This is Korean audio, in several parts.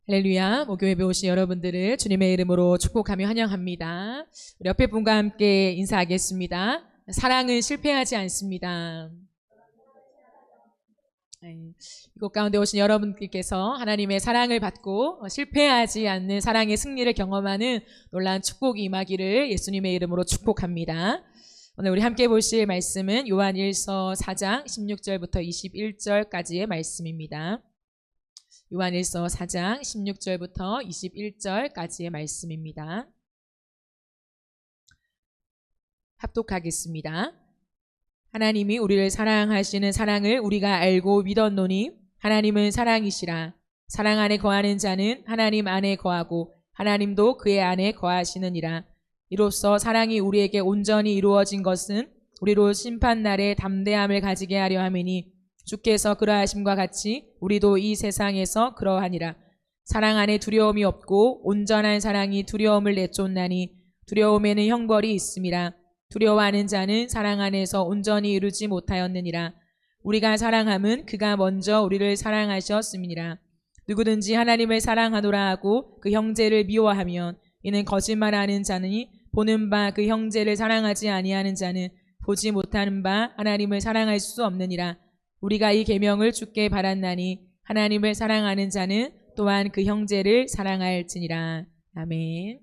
할렐루야, 목요예배 오신 여러분들을 주님의 이름으로 축복하며 환영합니다. 우리 옆에 분과 함께 인사하겠습니다. 사랑은 실패하지 않습니다. 이곳 가운데 오신 여러분들께서 하나님의 사랑을 받고 실패하지 않는 사랑의 승리를 경험하는 놀라운 축복이 임하기를 예수님의 이름으로 축복합니다. 오늘 우리 함께 보실 말씀은 요한일서 4장 16절부터 21절까지의 말씀입니다. 요한일서 4장 16절부터 21절까지의 말씀입니다. 합독하겠습니다. 하나님이 우리를 사랑하시는 사랑을 우리가 알고 믿었노니 하나님은 사랑이시라. 사랑 안에 거하는 자는 하나님 안에 거하고 하나님도 그의 안에 거하시느니라. 이로써 사랑이 우리에게 온전히 이루어진 것은 우리로 심판날에 담대함을 가지게 하려 함이니 주께서 그러하심과 같이 우리도 이 세상에서 그러하니라. 사랑 안에 두려움이 없고 온전한 사랑이 두려움을 내쫓나니 두려움에는 형벌이 있음이라. 두려워하는 자는 사랑 안에서 온전히 이루지 못하였느니라. 우리가 사랑함은 그가 먼저 우리를 사랑하셨음이니라. 누구든지 하나님을 사랑하노라 하고 그 형제를 미워하면 이는 거짓말하는 자니 보는 바 그 형제를 사랑하지 아니하는 자는 보지 못하는 바 하나님을 사랑할 수 없느니라. 우리가 이 계명을 주께 받았나니 하나님을 사랑하는 자는 또한 그 형제를 사랑할지니라. 아멘.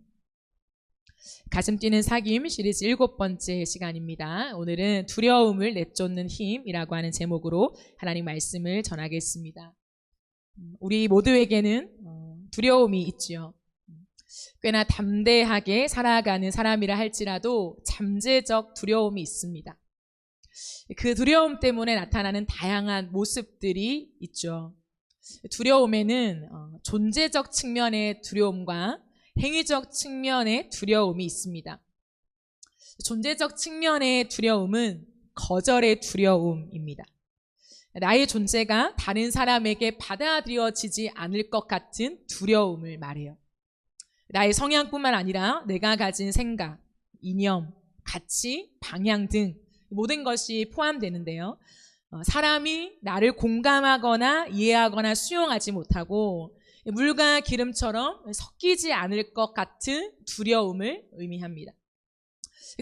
가슴 뛰는 사귐 시리즈 7번째 시간입니다. 오늘은 두려움을 내쫓는 힘이라고 하는 제목으로 하나님 말씀을 전하겠습니다. 우리 모두에게는 두려움이 있지요. 꽤나 담대하게 살아가는 사람이라 할지라도 잠재적 두려움이 있습니다. 그 두려움 때문에 나타나는 다양한 모습들이 있죠. 두려움에는 존재적 측면의 두려움과 행위적 측면의 두려움이 있습니다. 존재적 측면의 두려움은 거절의 두려움입니다. 나의 존재가 다른 사람에게 받아들여지지 않을 것 같은 두려움을 말해요. 나의 성향뿐만 아니라 내가 가진 생각, 이념, 가치, 방향 등 모든 것이 포함되는데요. 사람이 나를 공감하거나 이해하거나 수용하지 못하고 물과 기름처럼 섞이지 않을 것 같은 두려움을 의미합니다.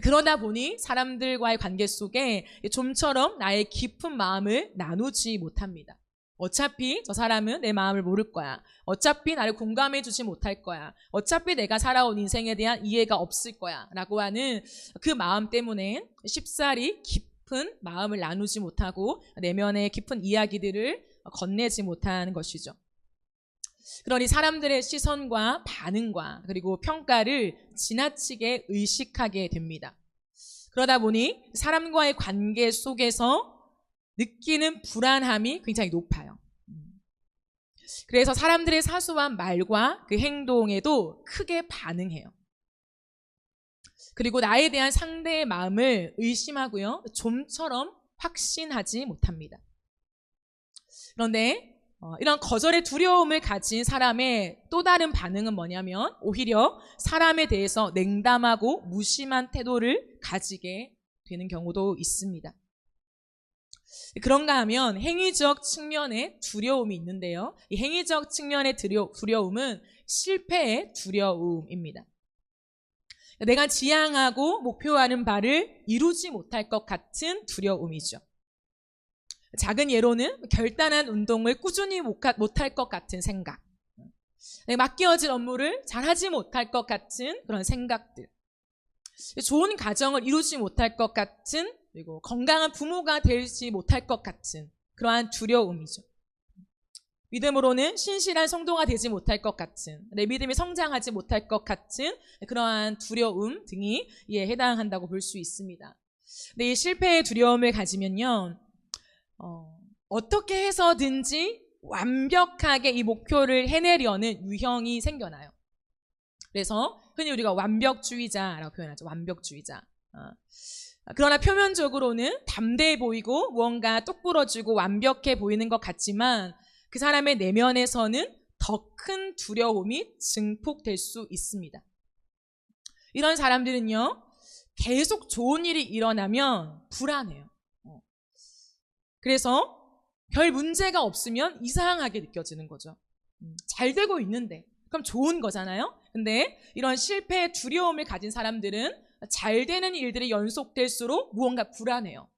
그러다 보니 사람들과의 관계 속에 좀처럼 나의 깊은 마음을 나누지 못합니다. 어차피 저 사람은 내 마음을 모를 거야. 어차피 나를 공감해 주지 못할 거야. 어차피 내가 살아온 인생에 대한 이해가 없을 거야. 라고 하는 그 마음 때문에 쉽사리 깊은 마음을 나누지 못하고 내면의 깊은 이야기들을 건네지 못하는 것이죠. 그러니 사람들의 시선과 반응과 그리고 평가를 지나치게 의식하게 됩니다. 그러다 보니 사람과의 관계 속에서 느끼는 불안함이 굉장히 높아요. 그래서 사람들의 사소한 말과 그 행동에도 크게 반응해요. 그리고 나에 대한 상대의 마음을 의심하고요. 좀처럼 확신하지 못합니다. 그런데 이런 거절의 두려움을 가진 사람의 또 다른 반응은 뭐냐면 오히려 사람에 대해서 냉담하고 무심한 태도를 가지게 되는 경우도 있습니다. 그런가 하면 행위적 측면의 두려움이 있는데요. 이 행위적 측면의 두려움은 실패의 두려움입니다. 내가 지향하고 목표하는 바를 이루지 못할 것 같은 두려움이죠. 작은 예로는 결단한 운동을 꾸준히 못할 것 같은 생각, 맡겨진 업무를 잘하지 못할 것 같은 그런 생각들, 좋은 가정을 이루지 못할 것 같은 그리고 건강한 부모가 되지 못할 것 같은 그러한 두려움이죠. 믿음으로는 신실한 성도가 되지 못할 것 같은 내 믿음이 성장하지 못할 것 같은 그러한 두려움 등이 이에 해당한다고 볼 수 있습니다. 근데 이 실패의 두려움을 가지면요. 어떻게 해서든지 완벽하게 이 목표를 해내려는 유형이 생겨나요. 그래서 흔히 우리가 완벽주의자라고 표현하죠. 완벽주의자. 그러나 표면적으로는 담대해 보이고 무언가 똑부러지고 완벽해 보이는 것 같지만 그 사람의 내면에서는 더 큰 두려움이 증폭될 수 있습니다. 이런 사람들은요. 계속 좋은 일이 일어나면 불안해요. 그래서 별 문제가 없으면 이상하게 느껴지는 거죠. 잘 되고 있는데 그럼 좋은 거잖아요. 근데 이런 실패의 두려움을 가진 사람들은 잘 되는 일들이 연속될수록 무언가 불안해요.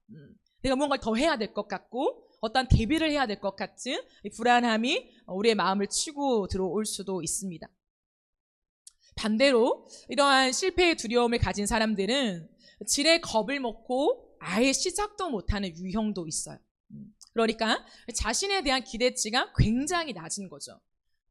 내가 무언가를 더 해야 될 것 같고 어떤 대비를 해야 될 것 같은 이 불안함이 우리의 마음을 치고 들어올 수도 있습니다. 반대로 이러한 실패의 두려움을 가진 사람들은 지레 겁을 먹고 아예 시작도 못하는 유형도 있어요. 그러니까 자신에 대한 기대치가 굉장히 낮은 거죠.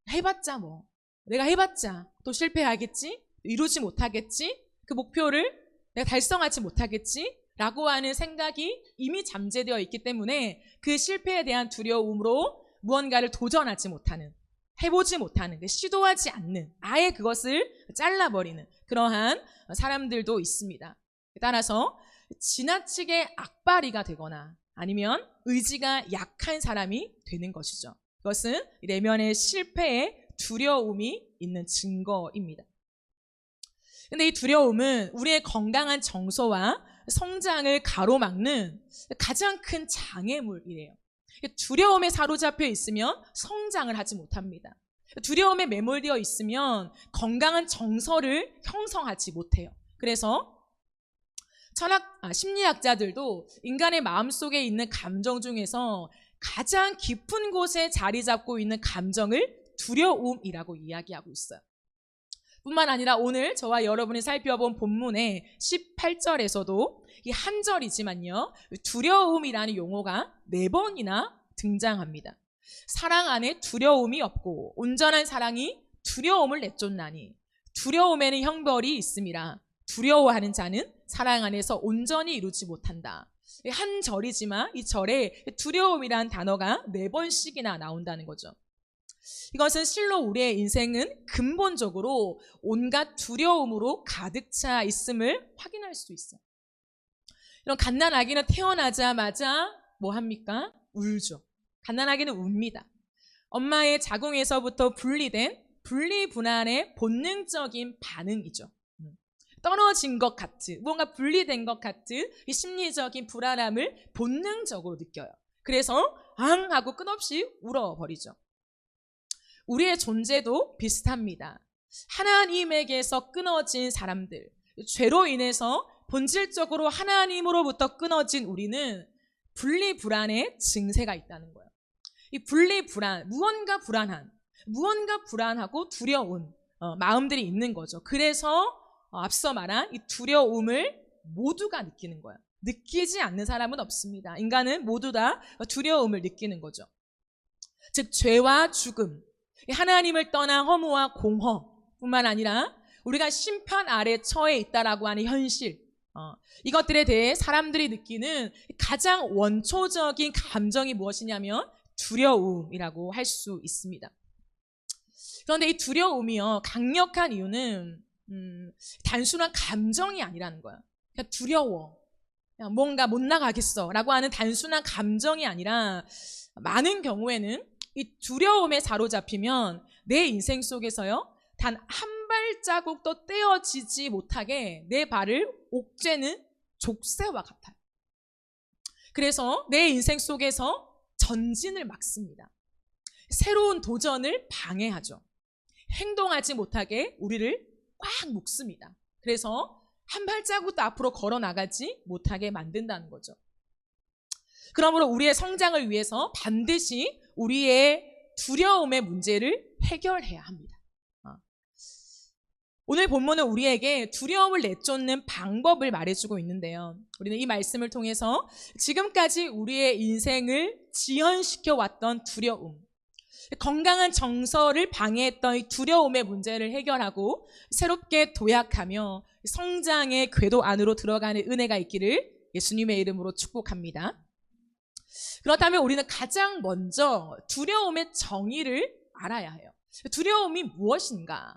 해봤자 뭐 내가 해봤자 또 실패하겠지, 이루지 못하겠지, 그 목표를 내가 달성하지 못하겠지 라고 하는 생각이 이미 잠재되어 있기 때문에 그 실패에 대한 두려움으로 무언가를 도전하지 못하는, 해보지 못하는, 시도하지 않는, 아예 그것을 잘라버리는 그러한 사람들도 있습니다. 따라서 지나치게 악바리가 되거나 아니면 의지가 약한 사람이 되는 것이죠. 그것은 내면의 실패에 두려움이 있는 증거입니다. 근데 이 두려움은 우리의 건강한 정서와 성장을 가로막는 가장 큰 장애물이래요. 두려움에 사로잡혀 있으면 성장을 하지 못합니다. 두려움에 매몰되어 있으면 건강한 정서를 형성하지 못해요. 그래서 심리학자들도 인간의 마음속에 있는 감정 중에서 가장 깊은 곳에 자리 잡고 있는 감정을 두려움이라고 이야기하고 있어요. 뿐만 아니라 오늘 저와 여러분이 살펴본 본문의 18절에서도 이 한 절이지만요, 두려움이라는 용어가 4번이나 등장합니다. 사랑 안에 두려움이 없고 온전한 사랑이 두려움을 내쫓나니 두려움에는 형벌이 있음이라 두려워하는 자는 사랑 안에서 온전히 이루지 못한다. 한 절이지만 이 절에 두려움이라는 단어가 4번씩이나 나온다는 거죠. 이것은 실로 우리의 인생은 근본적으로 온갖 두려움으로 가득 차 있음을 확인할 수 있어요. 이런 갓난아기는 태어나자마자 뭐 합니까? 울죠. 갓난아기는 웁니다. 엄마의 자궁에서부터 분리된 분리분할의 본능적인 반응이죠. 떨어진 것 같은, 뭔가 분리된 것 같은 이 심리적인 불안함을 본능적으로 느껴요. 그래서 앙 하고 끝없이 울어버리죠. 우리의 존재도 비슷합니다. 하나님에게서 끊어진 사람들, 죄로 인해서 본질적으로 하나님으로부터 끊어진 우리는 분리불안의 증세가 있다는 거예요. 이 분리불안, 무언가 불안하고 두려운 마음들이 있는 거죠. 그래서 앞서 말한 이 두려움을 모두가 느끼는 거예요. 느끼지 않는 사람은 없습니다. 인간은 모두 다 두려움을 느끼는 거죠. 즉 죄와 죽음, 하나님을 떠난 허무와 공허뿐만 아니라 우리가 심판 아래 처해 있다라고 하는 현실, 이것들에 대해 사람들이 느끼는 가장 원초적인 감정이 무엇이냐면 두려움이라고 할 수 있습니다. 그런데 이 두려움이요, 강력한 이유는 단순한 감정이 아니라는 거야. 그냥 두려워, 그냥 뭔가 못 나가겠어 라고 하는 단순한 감정이 아니라 많은 경우에는 이 두려움에 사로잡히면 내 인생 속에서요, 단 한 발자국도 떼어지지 못하게 내 발을 옥죄는 족쇄와 같아요. 그래서 내 인생 속에서 전진을 막습니다. 새로운 도전을 방해하죠. 행동하지 못하게 우리를 꽉 묶습니다. 그래서 한 발자국도 앞으로 걸어 나가지 못하게 만든다는 거죠. 그러므로 우리의 성장을 위해서 반드시 우리의 두려움의 문제를 해결해야 합니다. 오늘 본문은 우리에게 두려움을 내쫓는 방법을 말해주고 있는데요. 우리는 이 말씀을 통해서 지금까지 우리의 인생을 지연시켜 왔던 두려움, 건강한 정서를 방해했던 이 두려움의 문제를 해결하고 새롭게 도약하며 성장의 궤도 안으로 들어가는 은혜가 있기를 예수님의 이름으로 축복합니다. 그렇다면 우리는 가장 먼저 두려움의 정의를 알아야 해요. 두려움이 무엇인가?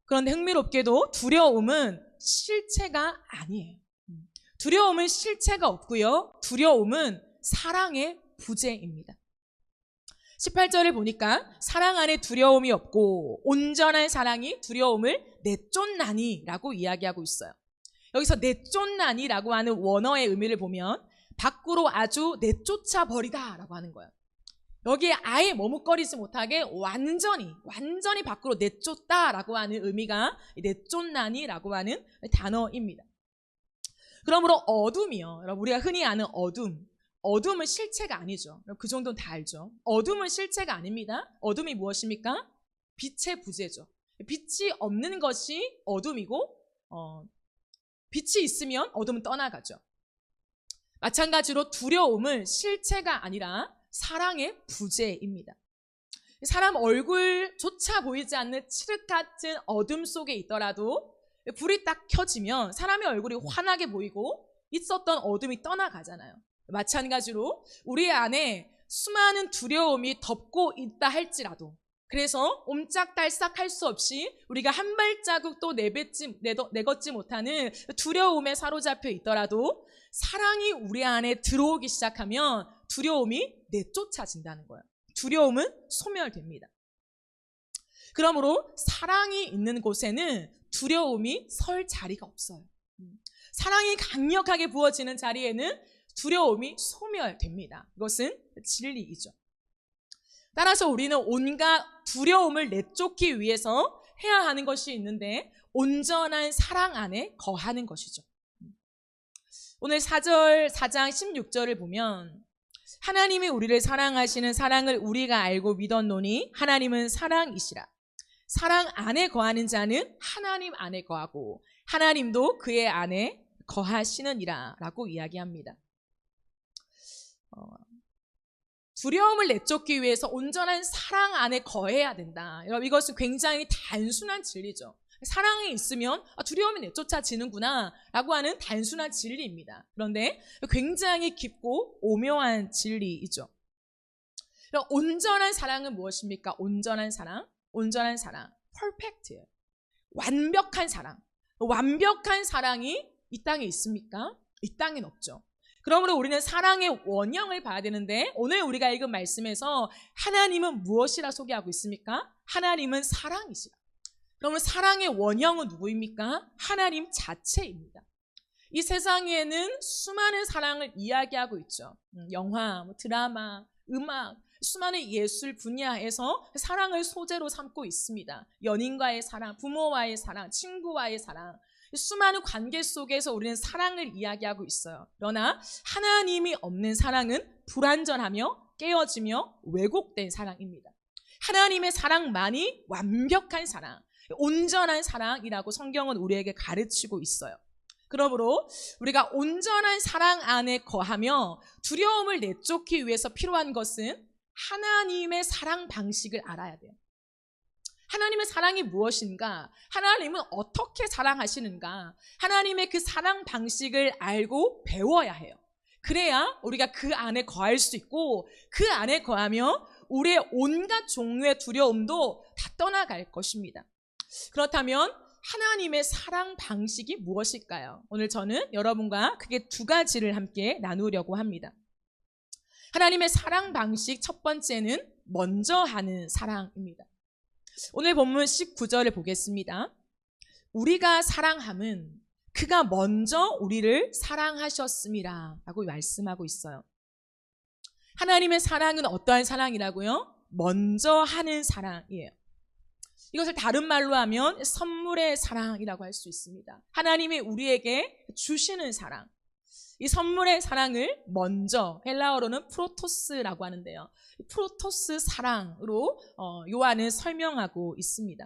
그런데 흥미롭게도 두려움은 실체가 아니에요. 두려움은 실체가 없고요. 두려움은 사랑의 부재입니다. 18절을 보니까 사랑 안에 두려움이 없고 온전한 사랑이 두려움을 내쫓나니 라고 이야기하고 있어요. 여기서 내쫓나니 라고 하는 원어의 의미를 보면 밖으로 아주 내쫓아 버리다 라고 하는 거예요. 여기에 아예 머뭇거리지 못하게 완전히 밖으로 내쫓다라고 하는 의미가 내쫓나니라고 하는 단어입니다. 그러므로 어둠이요. 여러분, 우리가 흔히 아는 어둠은 실체가 아니죠. 그 정도는 다 알죠. 어둠은 실체가 아닙니다. 어둠이 무엇입니까? 빛의 부재죠. 빛이 없는 것이 어둠이고, 빛이 있으면 어둠은 떠나가죠. 마찬가지로 두려움은 실체가 아니라 사랑의 부재입니다. 사람 얼굴조차 보이지 않는 칠흑 같은 어둠 속에 있더라도 불이 딱 켜지면 사람의 얼굴이 환하게 보이고 있었던 어둠이 떠나가잖아요. 마찬가지로 우리 안에 수많은 두려움이 덮고 있다 할지라도, 그래서 옴짝달싹 할 수 없이 우리가 한 발자국도 내걷지 못하는 두려움에 사로잡혀 있더라도 사랑이 우리 안에 들어오기 시작하면 두려움이 내쫓아진다는 거예요. 두려움은 소멸됩니다. 그러므로 사랑이 있는 곳에는 두려움이 설 자리가 없어요. 사랑이 강력하게 부어지는 자리에는 두려움이 소멸됩니다. 이것은 진리이죠. 따라서 우리는 온갖 두려움을 내쫓기 위해서 해야 하는 것이 있는데 온전한 사랑 안에 거하는 것이죠. 오늘 4장 16절을 보면 하나님이 우리를 사랑하시는 사랑을 우리가 알고 믿었노니 하나님은 사랑이시라. 사랑 안에 거하는 자는 하나님 안에 거하고 하나님도 그의 안에 거하시느니라 라고 이야기합니다. 두려움을 내쫓기 위해서 온전한 사랑 안에 거해야 된다. 여러분, 이것은 굉장히 단순한 진리죠. 사랑이 있으면 두려움이 내쫓아지는구나 라고 하는 단순한 진리입니다. 그런데 굉장히 깊고 오묘한 진리이죠. 온전한 사랑은 무엇입니까? 온전한 사랑, 퍼펙트예요. 완벽한 사랑. 완벽한 사랑이 이 땅에 있습니까? 이 땅엔 없죠. 그러므로 우리는 사랑의 원형을 봐야 되는데 오늘 우리가 읽은 말씀에서 하나님은 무엇이라 소개하고 있습니까? 하나님은 사랑이시라. 그러면 사랑의 원형은 누구입니까? 하나님 자체입니다. 이 세상에는 수많은 사랑을 이야기하고 있죠. 영화, 드라마, 음악, 수많은 예술 분야에서 사랑을 소재로 삼고 있습니다. 연인과의 사랑, 부모와의 사랑, 친구와의 사랑, 수많은 관계 속에서 우리는 사랑을 이야기하고 있어요. 그러나 하나님이 없는 사랑은 불완전하며 깨어지며 왜곡된 사랑입니다. 하나님의 사랑만이 완벽한 사랑, 온전한 사랑이라고 성경은 우리에게 가르치고 있어요. 그러므로 우리가 온전한 사랑 안에 거하며 두려움을 내쫓기 위해서 필요한 것은 하나님의 사랑 방식을 알아야 돼요. 하나님의 사랑이 무엇인가? 하나님은 어떻게 사랑하시는가? 하나님의 그 사랑 방식을 알고 배워야 해요. 그래야 우리가 그 안에 거할 수 있고 그 안에 거하며 우리의 온갖 종류의 두려움도 다 떠나갈 것입니다. 그렇다면 하나님의 사랑 방식이 무엇일까요? 오늘 저는 여러분과 크게 두 가지를 함께 나누려고 합니다. 하나님의 사랑 방식 첫 번째는 먼저 하는 사랑입니다. 오늘 본문 19절을 보겠습니다. 우리가 사랑함은 그가 먼저 우리를 사랑하셨음이라 라고 말씀하고 있어요. 하나님의 사랑은 어떠한 사랑이라고요? 먼저 하는 사랑이에요. 이것을 다른 말로 하면 선물의 사랑이라고 할 수 있습니다. 하나님이 우리에게 주시는 사랑. 이 선물의 사랑을 먼저 헬라어로는 프로토스라고 하는데요. 프로토스 사랑으로 요한은 설명하고 있습니다.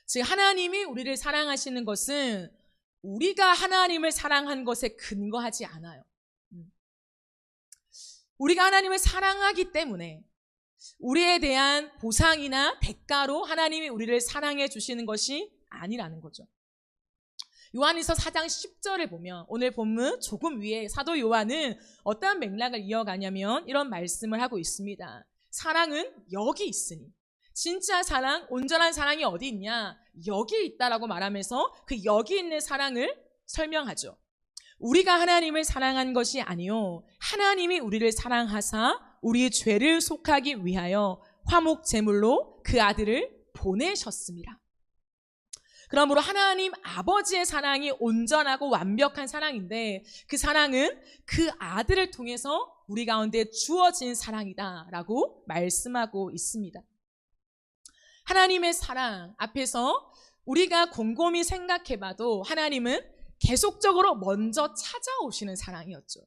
즉 하나님이 우리를 사랑하시는 것은 우리가 하나님을 사랑한 것에 근거하지 않아요. 우리가 하나님을 사랑하기 때문에 우리에 대한 보상이나 대가로 하나님이 우리를 사랑해 주시는 것이 아니라는 거죠. 요한일서 4장 10절을 보면 오늘 본문 조금 위에 사도 요한은 어떠한 맥락을 이어가냐면 이런 말씀을 하고 있습니다. 사랑은 여기 있으니, 진짜 사랑, 온전한 사랑이 어디 있냐? 여기 있다라고 말하면서 그 여기 있는 사랑을 설명하죠. 우리가 하나님을 사랑한 것이 아니요 하나님이 우리를 사랑하사 우리의 죄를 속하기 위하여 화목 제물로 그 아들을 보내셨습니다. 그러므로 하나님 아버지의 사랑이 온전하고 완벽한 사랑인데 그 사랑은 그 아들을 통해서 우리 가운데 주어진 사랑이다라고 말씀하고 있습니다. 하나님의 사랑 앞에서 우리가 곰곰이 생각해봐도 하나님은 계속적으로 먼저 찾아오시는 사랑이었죠.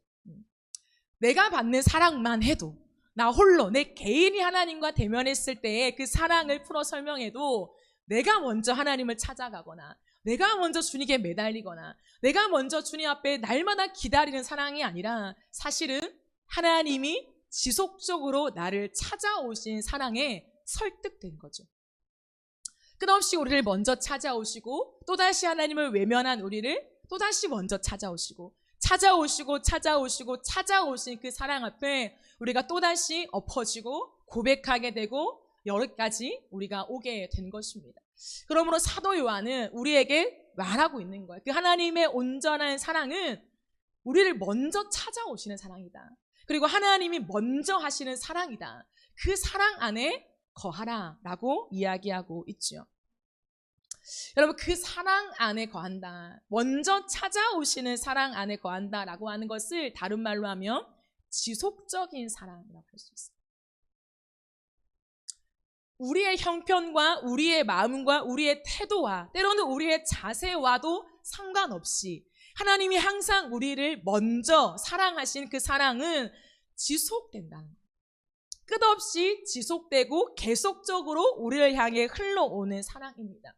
내가 받는 사랑만 해도, 나 홀로 내 개인이 하나님과 대면했을 때의 그 사랑을 풀어 설명해도 내가 먼저 하나님을 찾아가거나 내가 먼저 주님께 매달리거나 내가 먼저 주님 앞에 날마다 기다리는 사랑이 아니라 사실은 하나님이 지속적으로 나를 찾아오신 사랑에 설득된 거죠. 끝없이 우리를 먼저 찾아오시고 또다시 하나님을 외면한 우리를 또다시 먼저 찾아오시고 찾아오신 그 사랑 앞에 우리가 또다시 엎어지고 고백하게 되고 여기까지 우리가 오게 된 것입니다. 그러므로 사도 요한은 우리에게 말하고 있는 거예요. 그 하나님의 온전한 사랑은 우리를 먼저 찾아오시는 사랑이다. 그리고 하나님이 먼저 하시는 사랑이다. 그 사랑 안에 거하라 라고 이야기하고 있죠. 여러분, 그 사랑 안에 거한다, 먼저 찾아오시는 사랑 안에 거한다 라고 하는 것을 다른 말로 하면 지속적인 사랑이라고 할 수 있어요. 우리의 형편과 우리의 마음과 우리의 태도와 때로는 우리의 자세와도 상관없이 하나님이 항상 우리를 먼저 사랑하신 그 사랑은 지속된다는 거예요. 끝없이 지속되고 계속적으로 우리를 향해 흘러오는 사랑입니다.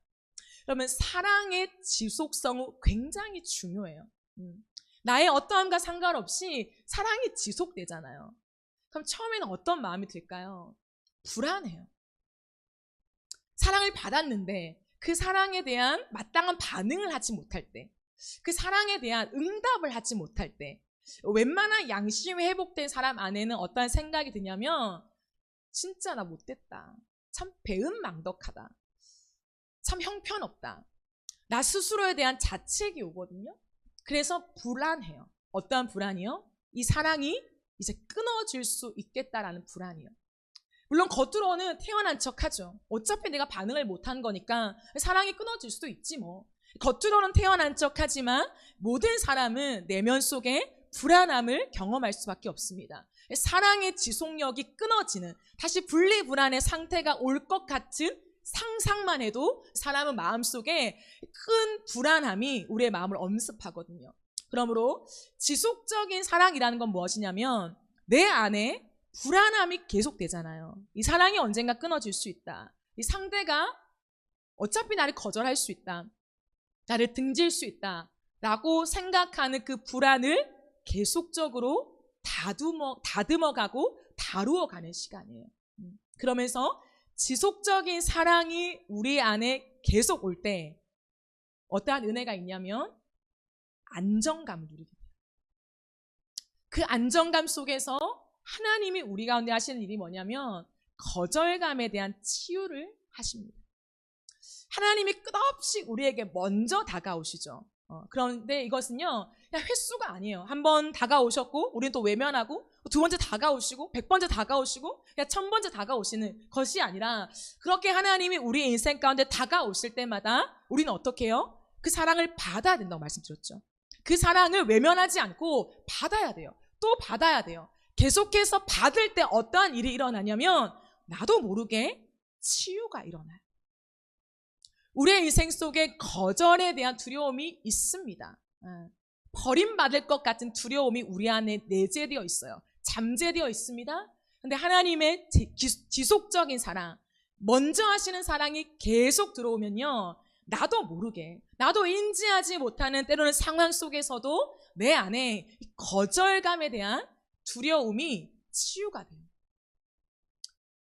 그러면 사랑의 지속성은 굉장히 중요해요. 나의 어떠함과 상관없이 사랑이 지속되잖아요. 그럼 처음에는 어떤 마음이 들까요? 불안해요. 사랑을 받았는데 그 사랑에 대한 마땅한 반응을 하지 못할 때, 그 사랑에 대한 응답을 하지 못할 때 웬만한 양심이 회복된 사람 안에는 어떤 생각이 드냐면 진짜 나 못됐다, 참 배은망덕하다, 참 형편없다, 나 스스로에 대한 자책이 오거든요. 그래서 불안해요. 어떠한 불안이요? 이 사랑이 이제 끊어질 수 있겠다라는 불안이요. 물론 겉으로는 태어난 척하죠. 어차피 내가 반응을 못한 거니까 사랑이 끊어질 수도 있지 뭐. 겉으로는 태어난 척하지만 모든 사람은 내면 속에 불안함을 경험할 수밖에 없습니다. 사랑의 지속력이 끊어지는, 다시 분리불안의 상태가 올 것 같은 상상만 해도 사람은 마음속에 큰 불안함이 우리의 마음을 엄습하거든요. 그러므로 지속적인 사랑이라는 건 무엇이냐면 내 안에 불안함이 계속되잖아요. 이 사랑이 언젠가 끊어질 수 있다. 이 상대가 어차피 나를 거절할 수 있다, 나를 등질 수 있다 라고 생각하는 그 불안을 계속적으로 다듬어가고 다루어가는 시간이에요. 그러면서 지속적인 사랑이 우리 안에 계속 올 때 어떠한 은혜가 있냐면 안정감을 누리게 돼요. 그 안정감 속에서 하나님이 우리 가운데 하시는 일이 뭐냐면 거절감에 대한 치유를 하십니다. 하나님이 끝없이 우리에게 먼저 다가오시죠. 그런데 이것은요 그냥 횟수가 아니에요. 한 번 다가오셨고 우리는 또 외면하고 두 번째 다가오시고 100번째 다가오시고 그냥 1000번째 다가오시는 것이 아니라 그렇게 하나님이 우리 인생 가운데 다가오실 때마다 우리는 어떻게 해요? 그 사랑을 받아야 된다고 말씀드렸죠. 그 사랑을 외면하지 않고 받아야 돼요. 또 받아야 돼요. 계속해서 받을 때 어떠한 일이 일어나냐면 나도 모르게 치유가 일어나요. 우리의 인생 속에 거절에 대한 두려움이 있습니다. 버림받을 것 같은 두려움이 우리 안에 내재되어 있어요. 잠재되어 있습니다. 그런데 하나님의 지속적인 사랑, 먼저 하시는 사랑이 계속 들어오면요 나도 모르게, 나도 인지하지 못하는 때로는 상황 속에서도 내 안에 거절감에 대한 두려움이 치유가 돼요.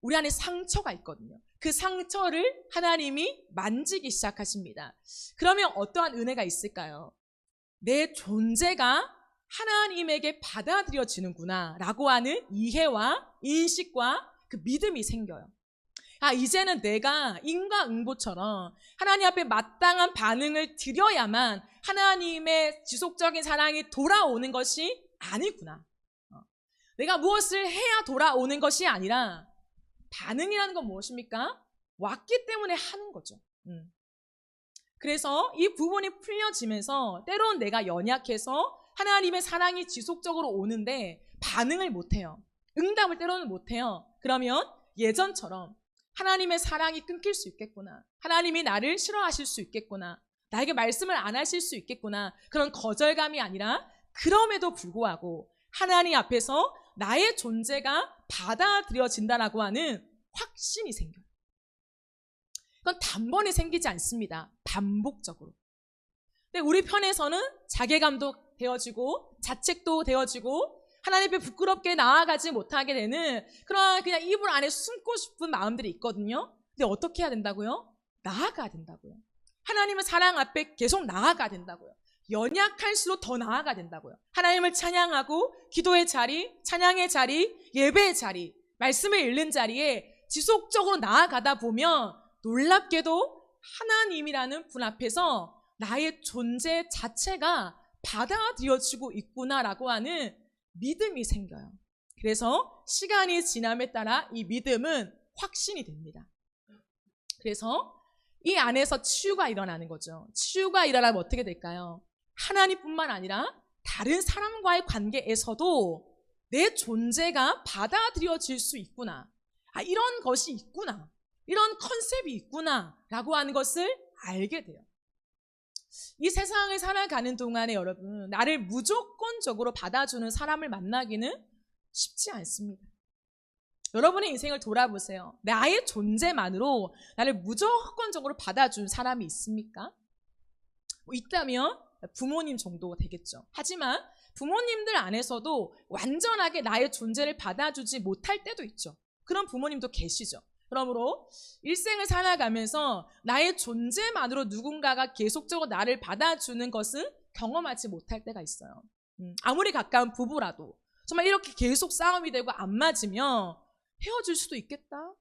우리 안에 상처가 있거든요. 그 상처를 하나님이 만지기 시작하십니다. 그러면 어떠한 은혜가 있을까요? 내 존재가 하나님에게 받아들여지는구나 라고 하는 이해와 인식과 그 믿음이 생겨요. 이제는 내가 인과응보처럼 하나님 앞에 마땅한 반응을 드려야만 하나님의 지속적인 사랑이 돌아오는 것이 아니구나. 내가 무엇을 해야 돌아오는 것이 아니라 반응이라는 건 무엇입니까? 왔기 때문에 하는 거죠. 그래서 이 부분이 풀려지면서 때론 내가 연약해서 하나님의 사랑이 지속적으로 오는데 반응을 못해요. 응답을 때로는 못해요. 그러면 예전처럼 하나님의 사랑이 끊길 수 있겠구나. 하나님이 나를 싫어하실 수 있겠구나. 나에게 말씀을 안 하실 수 있겠구나. 그런 거절감이 아니라 그럼에도 불구하고 하나님 앞에서 나의 존재가 받아들여진다라고 하는 확신이 생겨요. 그건 단번에 생기지 않습니다. 반복적으로. 근데 우리 편에서는 자괴감도 되어지고 자책도 되어지고 하나님 앞에 부끄럽게 나아가지 못하게 되는 그런 그냥 이불 안에 숨고 싶은 마음들이 있거든요. 근데 어떻게 해야 된다고요? 나아가야 된다고요. 하나님의 사랑 앞에 계속 나아가야 된다고요. 연약할수록 더 나아가야 된다고요. 하나님을 찬양하고 기도의 자리, 찬양의 자리, 예배의 자리, 말씀을 읽는 자리에 지속적으로 나아가다 보면 놀랍게도 하나님이라는 분 앞에서 나의 존재 자체가 받아들여지고 있구나라고 하는 믿음이 생겨요. 그래서 시간이 지남에 따라 이 믿음은 확신이 됩니다. 그래서 이 안에서 치유가 일어나는 거죠. 치유가 일어나면 어떻게 될까요? 하나님뿐만 아니라 다른 사람과의 관계에서도 내 존재가 받아들여질 수 있구나. 이런 것이 있구나. 이런 컨셉이 있구나. 라고 하는 것을 알게 돼요. 이 세상을 살아가는 동안에 여러분, 나를 무조건적으로 받아주는 사람을 만나기는 쉽지 않습니다. 여러분의 인생을 돌아보세요. 나의 존재만으로 나를 무조건적으로 받아준 사람이 있습니까? 있다면 부모님 정도가 되겠죠. 하지만 부모님들 안에서도 완전하게 나의 존재를 받아주지 못할 때도 있죠. 그런 부모님도 계시죠. 그러므로 일생을 살아가면서 나의 존재만으로 누군가가 계속적으로 나를 받아주는 것은 경험하지 못할 때가 있어요. 아무리 가까운 부부라도 정말 이렇게 계속 싸움이 되고 안 맞으면 헤어질 수도 있겠다.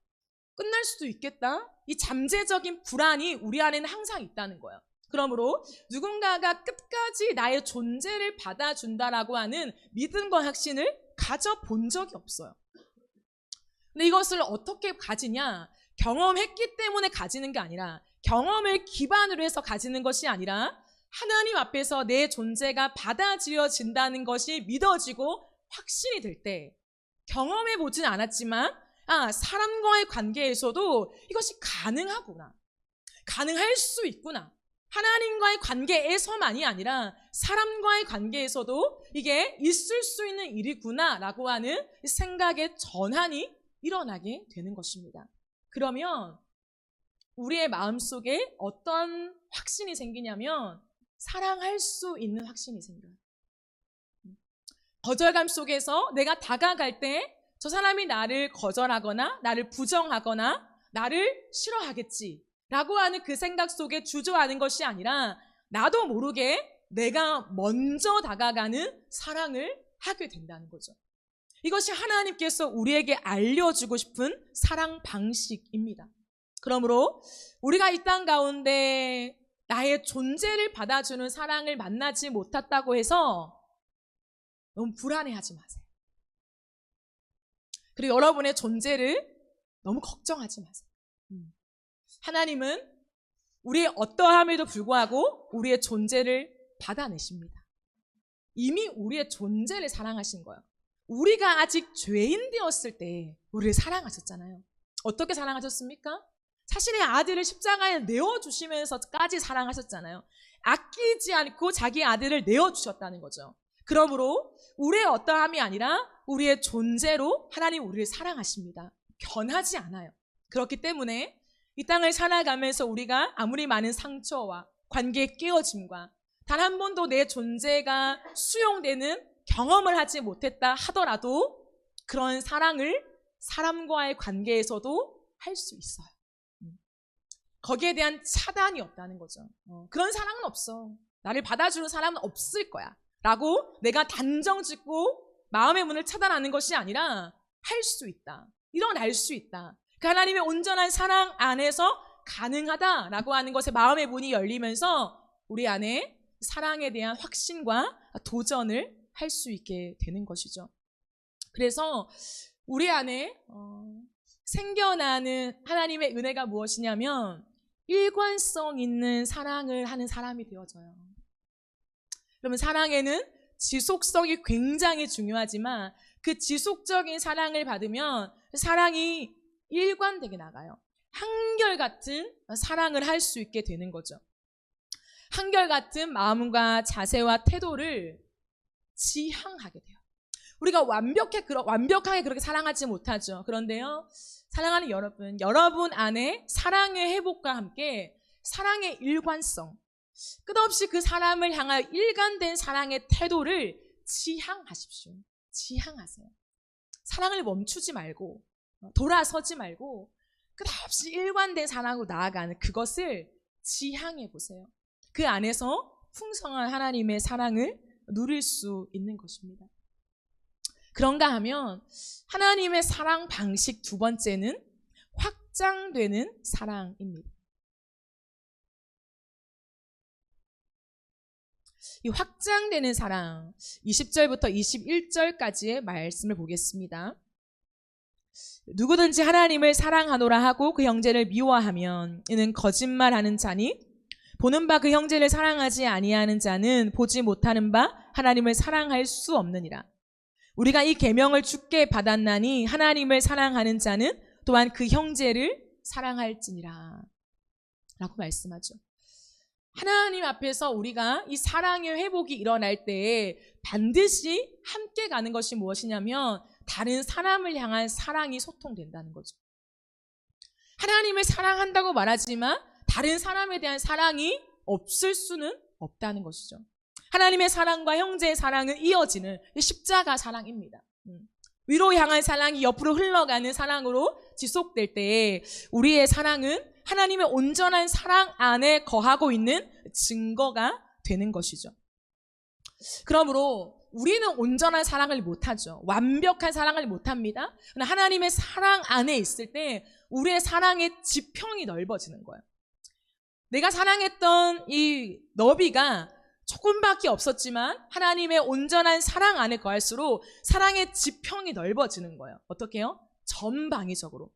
끝날 수도 있겠다. 이 잠재적인 불안이 우리 안에는 항상 있다는 거예요. 그러므로 누군가가 끝까지 나의 존재를 받아준다라고 하는 믿음과 확신을 가져본 적이 없어요. 근데 이것을 어떻게 가지냐? 경험했기 때문에 가지는 게 아니라 경험을 기반으로 해서 가지는 것이 아니라 하나님 앞에서 내 존재가 받아들여진다는 것이 믿어지고 확신이 될 때 경험해 보진 않았지만 사람과의 관계에서도 이것이 가능하구나. 가능할 수 있구나. 하나님과의 관계에서만이 아니라 사람과의 관계에서도 이게 있을 수 있는 일이구나 라고 하는 생각의 전환이 일어나게 되는 것입니다. 그러면 우리의 마음속에 어떤 확신이 생기냐면 사랑할 수 있는 확신이 생겨요. 거절감 속에서 내가 다가갈 때 저 사람이 나를 거절하거나 나를 부정하거나 나를 싫어하겠지 라고 하는 그 생각 속에 주저하는 것이 아니라 나도 모르게 내가 먼저 다가가는 사랑을 하게 된다는 거죠. 이것이 하나님께서 우리에게 알려주고 싶은 사랑 방식입니다. 그러므로 우리가 이 땅 가운데 나의 존재를 받아주는 사랑을 만나지 못했다고 해서 너무 불안해하지 마세요. 그리고 여러분의 존재를 너무 걱정하지 마세요. 하나님은 우리의 어떠함에도 불구하고 우리의 존재를 받아내십니다. 이미 우리의 존재를 사랑하신 거예요. 우리가 아직 죄인 되었을 때 우리를 사랑하셨잖아요. 어떻게 사랑하셨습니까? 자신의 아들을 십자가에 내어주시면서까지 사랑하셨잖아요. 아끼지 않고 자기 아들을 내어주셨다는 거죠. 그러므로 우리의 어떠함이 아니라 우리의 존재로 하나님 우리를 사랑하십니다. 변하지 않아요. 그렇기 때문에 이 땅을 살아가면서 우리가 아무리 많은 상처와 관계의 깨어짐과 단 한 번도 내 존재가 수용되는 경험을 하지 못했다 하더라도 그런 사랑을 사람과의 관계에서도 할 수 있어요. 거기에 대한 차단이 없다는 거죠. 그런 사랑은 없어. 나를 받아주는 사람은 없을 거야. 라고 내가 단정 짓고 마음의 문을 차단하는 것이 아니라 할 수 있다. 일어날 수 있다. 그 하나님의 온전한 사랑 안에서 가능하다라고 하는 것에 마음의 문이 열리면서 우리 안에 사랑에 대한 확신과 도전을 할 수 있게 되는 것이죠. 그래서 우리 안에 생겨나는 하나님의 은혜가 무엇이냐면 일관성 있는 사랑을 하는 사람이 되어져요. 그러면 사랑에는 지속성이 굉장히 중요하지만 그 지속적인 사랑을 받으면 사랑이 일관되게 나가요. 한결같은 사랑을 할 수 있게 되는 거죠. 한결같은 마음과 자세와 태도를 지향하게 돼요. 우리가 완벽하게 그렇게 사랑하지 못하죠. 그런데요, 사랑하는 여러분 안에 사랑의 회복과 함께 사랑의 일관성, 끝없이 그 사람을 향하여 일관된 사랑의 태도를 지향하십시오. 지향하세요. 사랑을 멈추지 말고 돌아서지 말고 끝없이 일관된 사랑으로 나아가는 그것을 지향해 보세요. 그 안에서 풍성한 하나님의 사랑을 누릴 수 있는 것입니다. 그런가 하면 하나님의 사랑 방식 두 번째는 확장되는 사랑입니다. 이 확장되는 사랑, 20절부터 21절까지의 말씀을 보겠습니다. 누구든지 하나님을 사랑하노라 하고 그 형제를 미워하면 이는 거짓말하는 자니 보는 바 그 형제를 사랑하지 아니하는 자는 보지 못하는 바 하나님을 사랑할 수 없느니라. 우리가 이 계명을 주께 받았나니 하나님을 사랑하는 자는 또한 그 형제를 사랑할지니라 라고 말씀하죠. 하나님 앞에서 우리가 이 사랑의 회복이 일어날 때에 반드시 함께 가는 것이 무엇이냐면 다른 사람을 향한 사랑이 소통된다는 거죠. 하나님을 사랑한다고 말하지만 다른 사람에 대한 사랑이 없을 수는 없다는 것이죠. 하나님의 사랑과 형제의 사랑은 이어지는 십자가 사랑입니다. 위로 향한 사랑이 옆으로 흘러가는 사랑으로 지속될 때에 우리의 사랑은 하나님의 온전한 사랑 안에 거하고 있는 증거가 되는 것이죠. 그러므로 우리는 온전한 사랑을 못하죠. 완벽한 사랑을 못합니다. 그러나 하나님의 사랑 안에 있을 때 우리의 사랑의 지평이 넓어지는 거예요. 내가 사랑했던 이 너비가 조금밖에 없었지만 하나님의 온전한 사랑 안에 거할수록 사랑의 지평이 넓어지는 거예요. 어떻게 해요? 전방위적으로.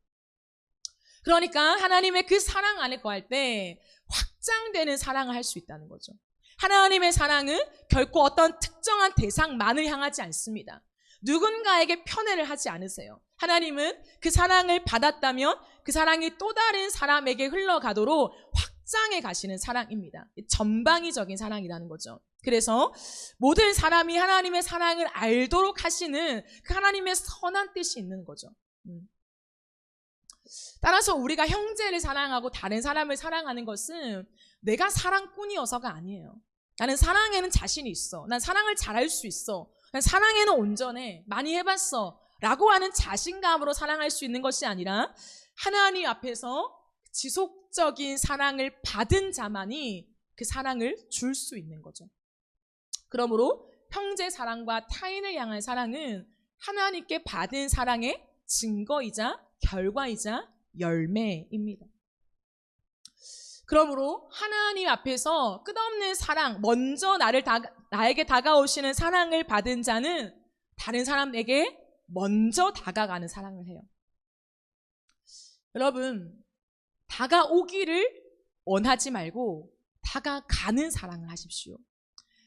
그러니까 하나님의 그 사랑 안에 거할 때 확장되는 사랑을 할 수 있다는 거죠. 하나님의 사랑은 결코 어떤 특정한 대상만을 향하지 않습니다. 누군가에게 편애를 하지 않으세요. 하나님은 그 사랑을 받았다면 그 사랑이 또 다른 사람에게 흘러가도록 확장해 가시는 사랑입니다. 전방위적인 사랑이라는 거죠. 그래서 모든 사람이 하나님의 사랑을 알도록 하시는 그 하나님의 선한 뜻이 있는 거죠. 따라서 우리가 형제를 사랑하고 다른 사람을 사랑하는 것은 내가 사랑꾼이어서가 아니에요. 나는 사랑에는 자신이 있어. 난 사랑을 잘할 수 있어. 난 사랑에는 온전해. 많이 해봤어. 라고 하는 자신감으로 사랑할 수 있는 것이 아니라 하나님 앞에서 지속적인 사랑을 받은 자만이 그 사랑을 줄 수 있는 거죠. 그러므로 형제 사랑과 타인을 향한 사랑은 하나님께 받은 사랑의 증거이자 결과이자 열매입니다. 그러므로 하나님 앞에서 끝없는 사랑, 먼저 나에게 다가오시는 사랑을 받은 자는 다른 사람에게 먼저 다가가는 사랑을 해요. 여러분, 다가오기를 원하지 말고 다가가는 사랑을 하십시오.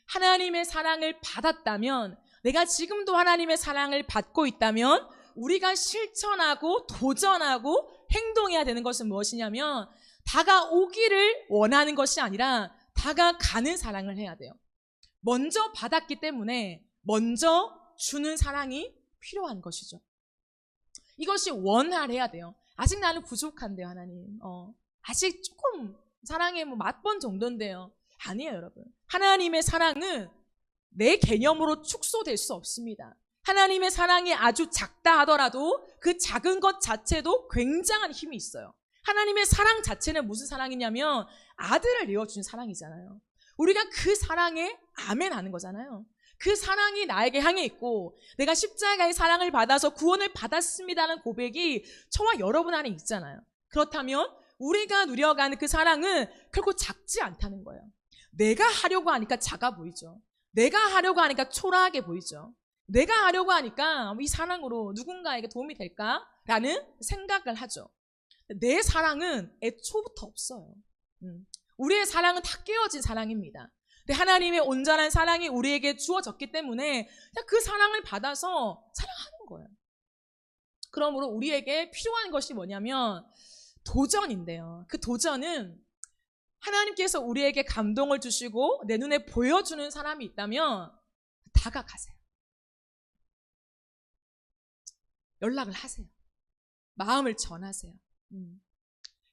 하나님의 사랑을 받았다면, 내가 지금도 하나님의 사랑을 받고 있다면 우리가 실천하고 도전하고 행동해야 되는 것은 무엇이냐면 다가오기를 원하는 것이 아니라 다가가는 사랑을 해야 돼요. 먼저 받았기 때문에 먼저 주는 사랑이 필요한 것이죠. 이것이 원활해야 돼요. 아직 나는 부족한데요, 하나님. 아직 조금 사랑의 맛본 정도인데요. 아니에요, 여러분. 하나님의 사랑은 내 개념으로 축소될 수 없습니다. 하나님의 사랑이 아주 작다 하더라도 그 작은 것 자체도 굉장한 힘이 있어요. 하나님의 사랑 자체는 무슨 사랑이냐면 아들을 내어준 사랑이잖아요. 우리가 그 사랑에 아멘 하는 거잖아요. 그 사랑이 나에게 향해 있고 내가 십자가의 사랑을 받아서 구원을 받았습니다라는 고백이 저와 여러분 안에 있잖아요. 그렇다면 우리가 누려가는 그 사랑은 결코 작지 않다는 거예요. 내가 하려고 하니까 작아 보이죠. 내가 하려고 하니까 초라하게 보이죠. 내가 하려고 하니까 이 사랑으로 누군가에게 도움이 될까라는 생각을 하죠. 내 사랑은 애초부터 없어요. 우리의 사랑은 다 깨어진 사랑입니다. 근데 하나님의 온전한 사랑이 우리에게 주어졌기 때문에 그냥 그 사랑을 받아서 사랑하는 거예요. 그러므로 우리에게 필요한 것이 뭐냐면 도전인데요. 그 도전은 하나님께서 우리에게 감동을 주시고 내 눈에 보여주는 사람이 있다면 다가가세요. 연락을 하세요. 마음을 전하세요.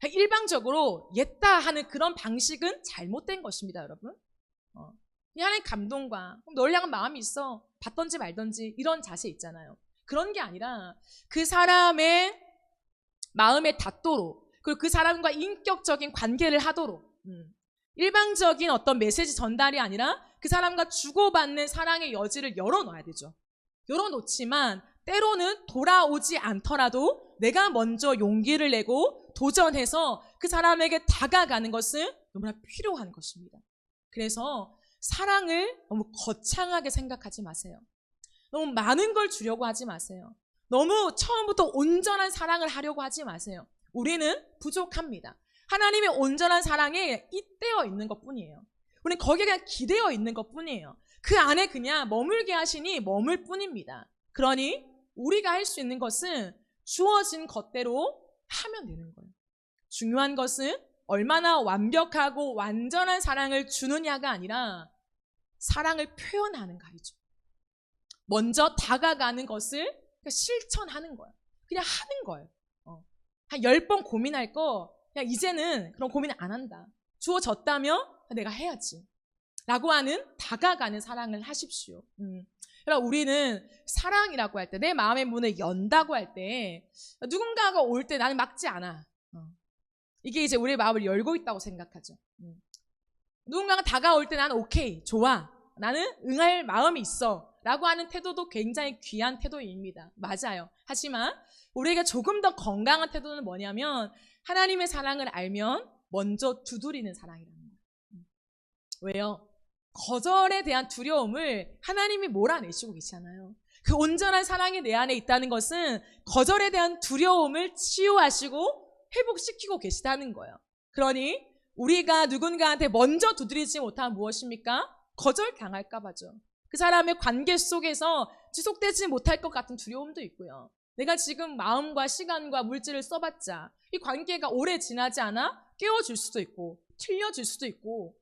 일방적으로 옛다 하는 그런 방식은 잘못된 것입니다, 여러분. 이 하나님 감동과 널 향한 마음이 있어 받던지 말던지 이런 자세 있잖아요. 그런 게 아니라 그 사람의 마음에 닿도록, 그리고 그 사람과 인격적인 관계를 하도록, 일방적인 어떤 메시지 전달이 아니라 그 사람과 주고받는 사랑의 여지를 열어놔야 되죠. 열어놓지만 때로는 돌아오지 않더라도 내가 먼저 용기를 내고 도전해서 그 사람에게 다가가는 것은 너무나 필요한 것입니다. 그래서 사랑을 너무 거창하게 생각하지 마세요. 너무 많은 걸 주려고 하지 마세요. 너무 처음부터 온전한 사랑을 하려고 하지 마세요. 우리는 부족합니다. 하나님의 온전한 사랑에 잇대어 있는 것뿐이에요. 우리는 거기에 그냥 기대어 있는 것뿐이에요. 그 안에 그냥 머물게 하시니 머물 뿐입니다. 그러니 우리가 할 수 있는 것은 주어진 것대로 하면 되는 거예요. 중요한 것은 얼마나 완벽하고 완전한 사랑을 주느냐가 아니라 사랑을 표현하는가이죠. 먼저 다가가는 것을 실천하는 거예요. 그냥 하는 거예요. 한 10번 고민할 거 그냥 이제는 그런 고민 안 한다. 주어졌다면 내가 해야지 라고 하는 다가가는 사랑을 하십시오. 그러니까 우리는 사랑이라고 할 때, 내 마음의 문을 연다고 할 때 누군가가 올 때 나는 막지 않아. 이게 이제 우리의 마음을 열고 있다고 생각하죠. 누군가가 다가올 때 나는 오케이, 좋아, 나는 응할 마음이 있어 라고 하는 태도도 굉장히 귀한 태도입니다. 맞아요. 하지만 우리에게 조금 더 건강한 태도는 뭐냐면 하나님의 사랑을 알면 먼저 두드리는 사랑이라는 거예요. 왜요? 거절에 대한 두려움을 하나님이 몰아내시고 계시잖아요. 그 온전한 사랑이 내 안에 있다는 것은 거절에 대한 두려움을 치유하시고 회복시키고 계시다는 거예요. 그러니 우리가 누군가한테 먼저 두드리지 못하면 무엇입니까? 거절당할까 봐죠. 그 사람의 관계 속에서 지속되지 못할 것 같은 두려움도 있고요. 내가 지금 마음과 시간과 물질을 써봤자 이 관계가 오래 지나지 않아 깨어질 수도 있고 틀려질 수도 있고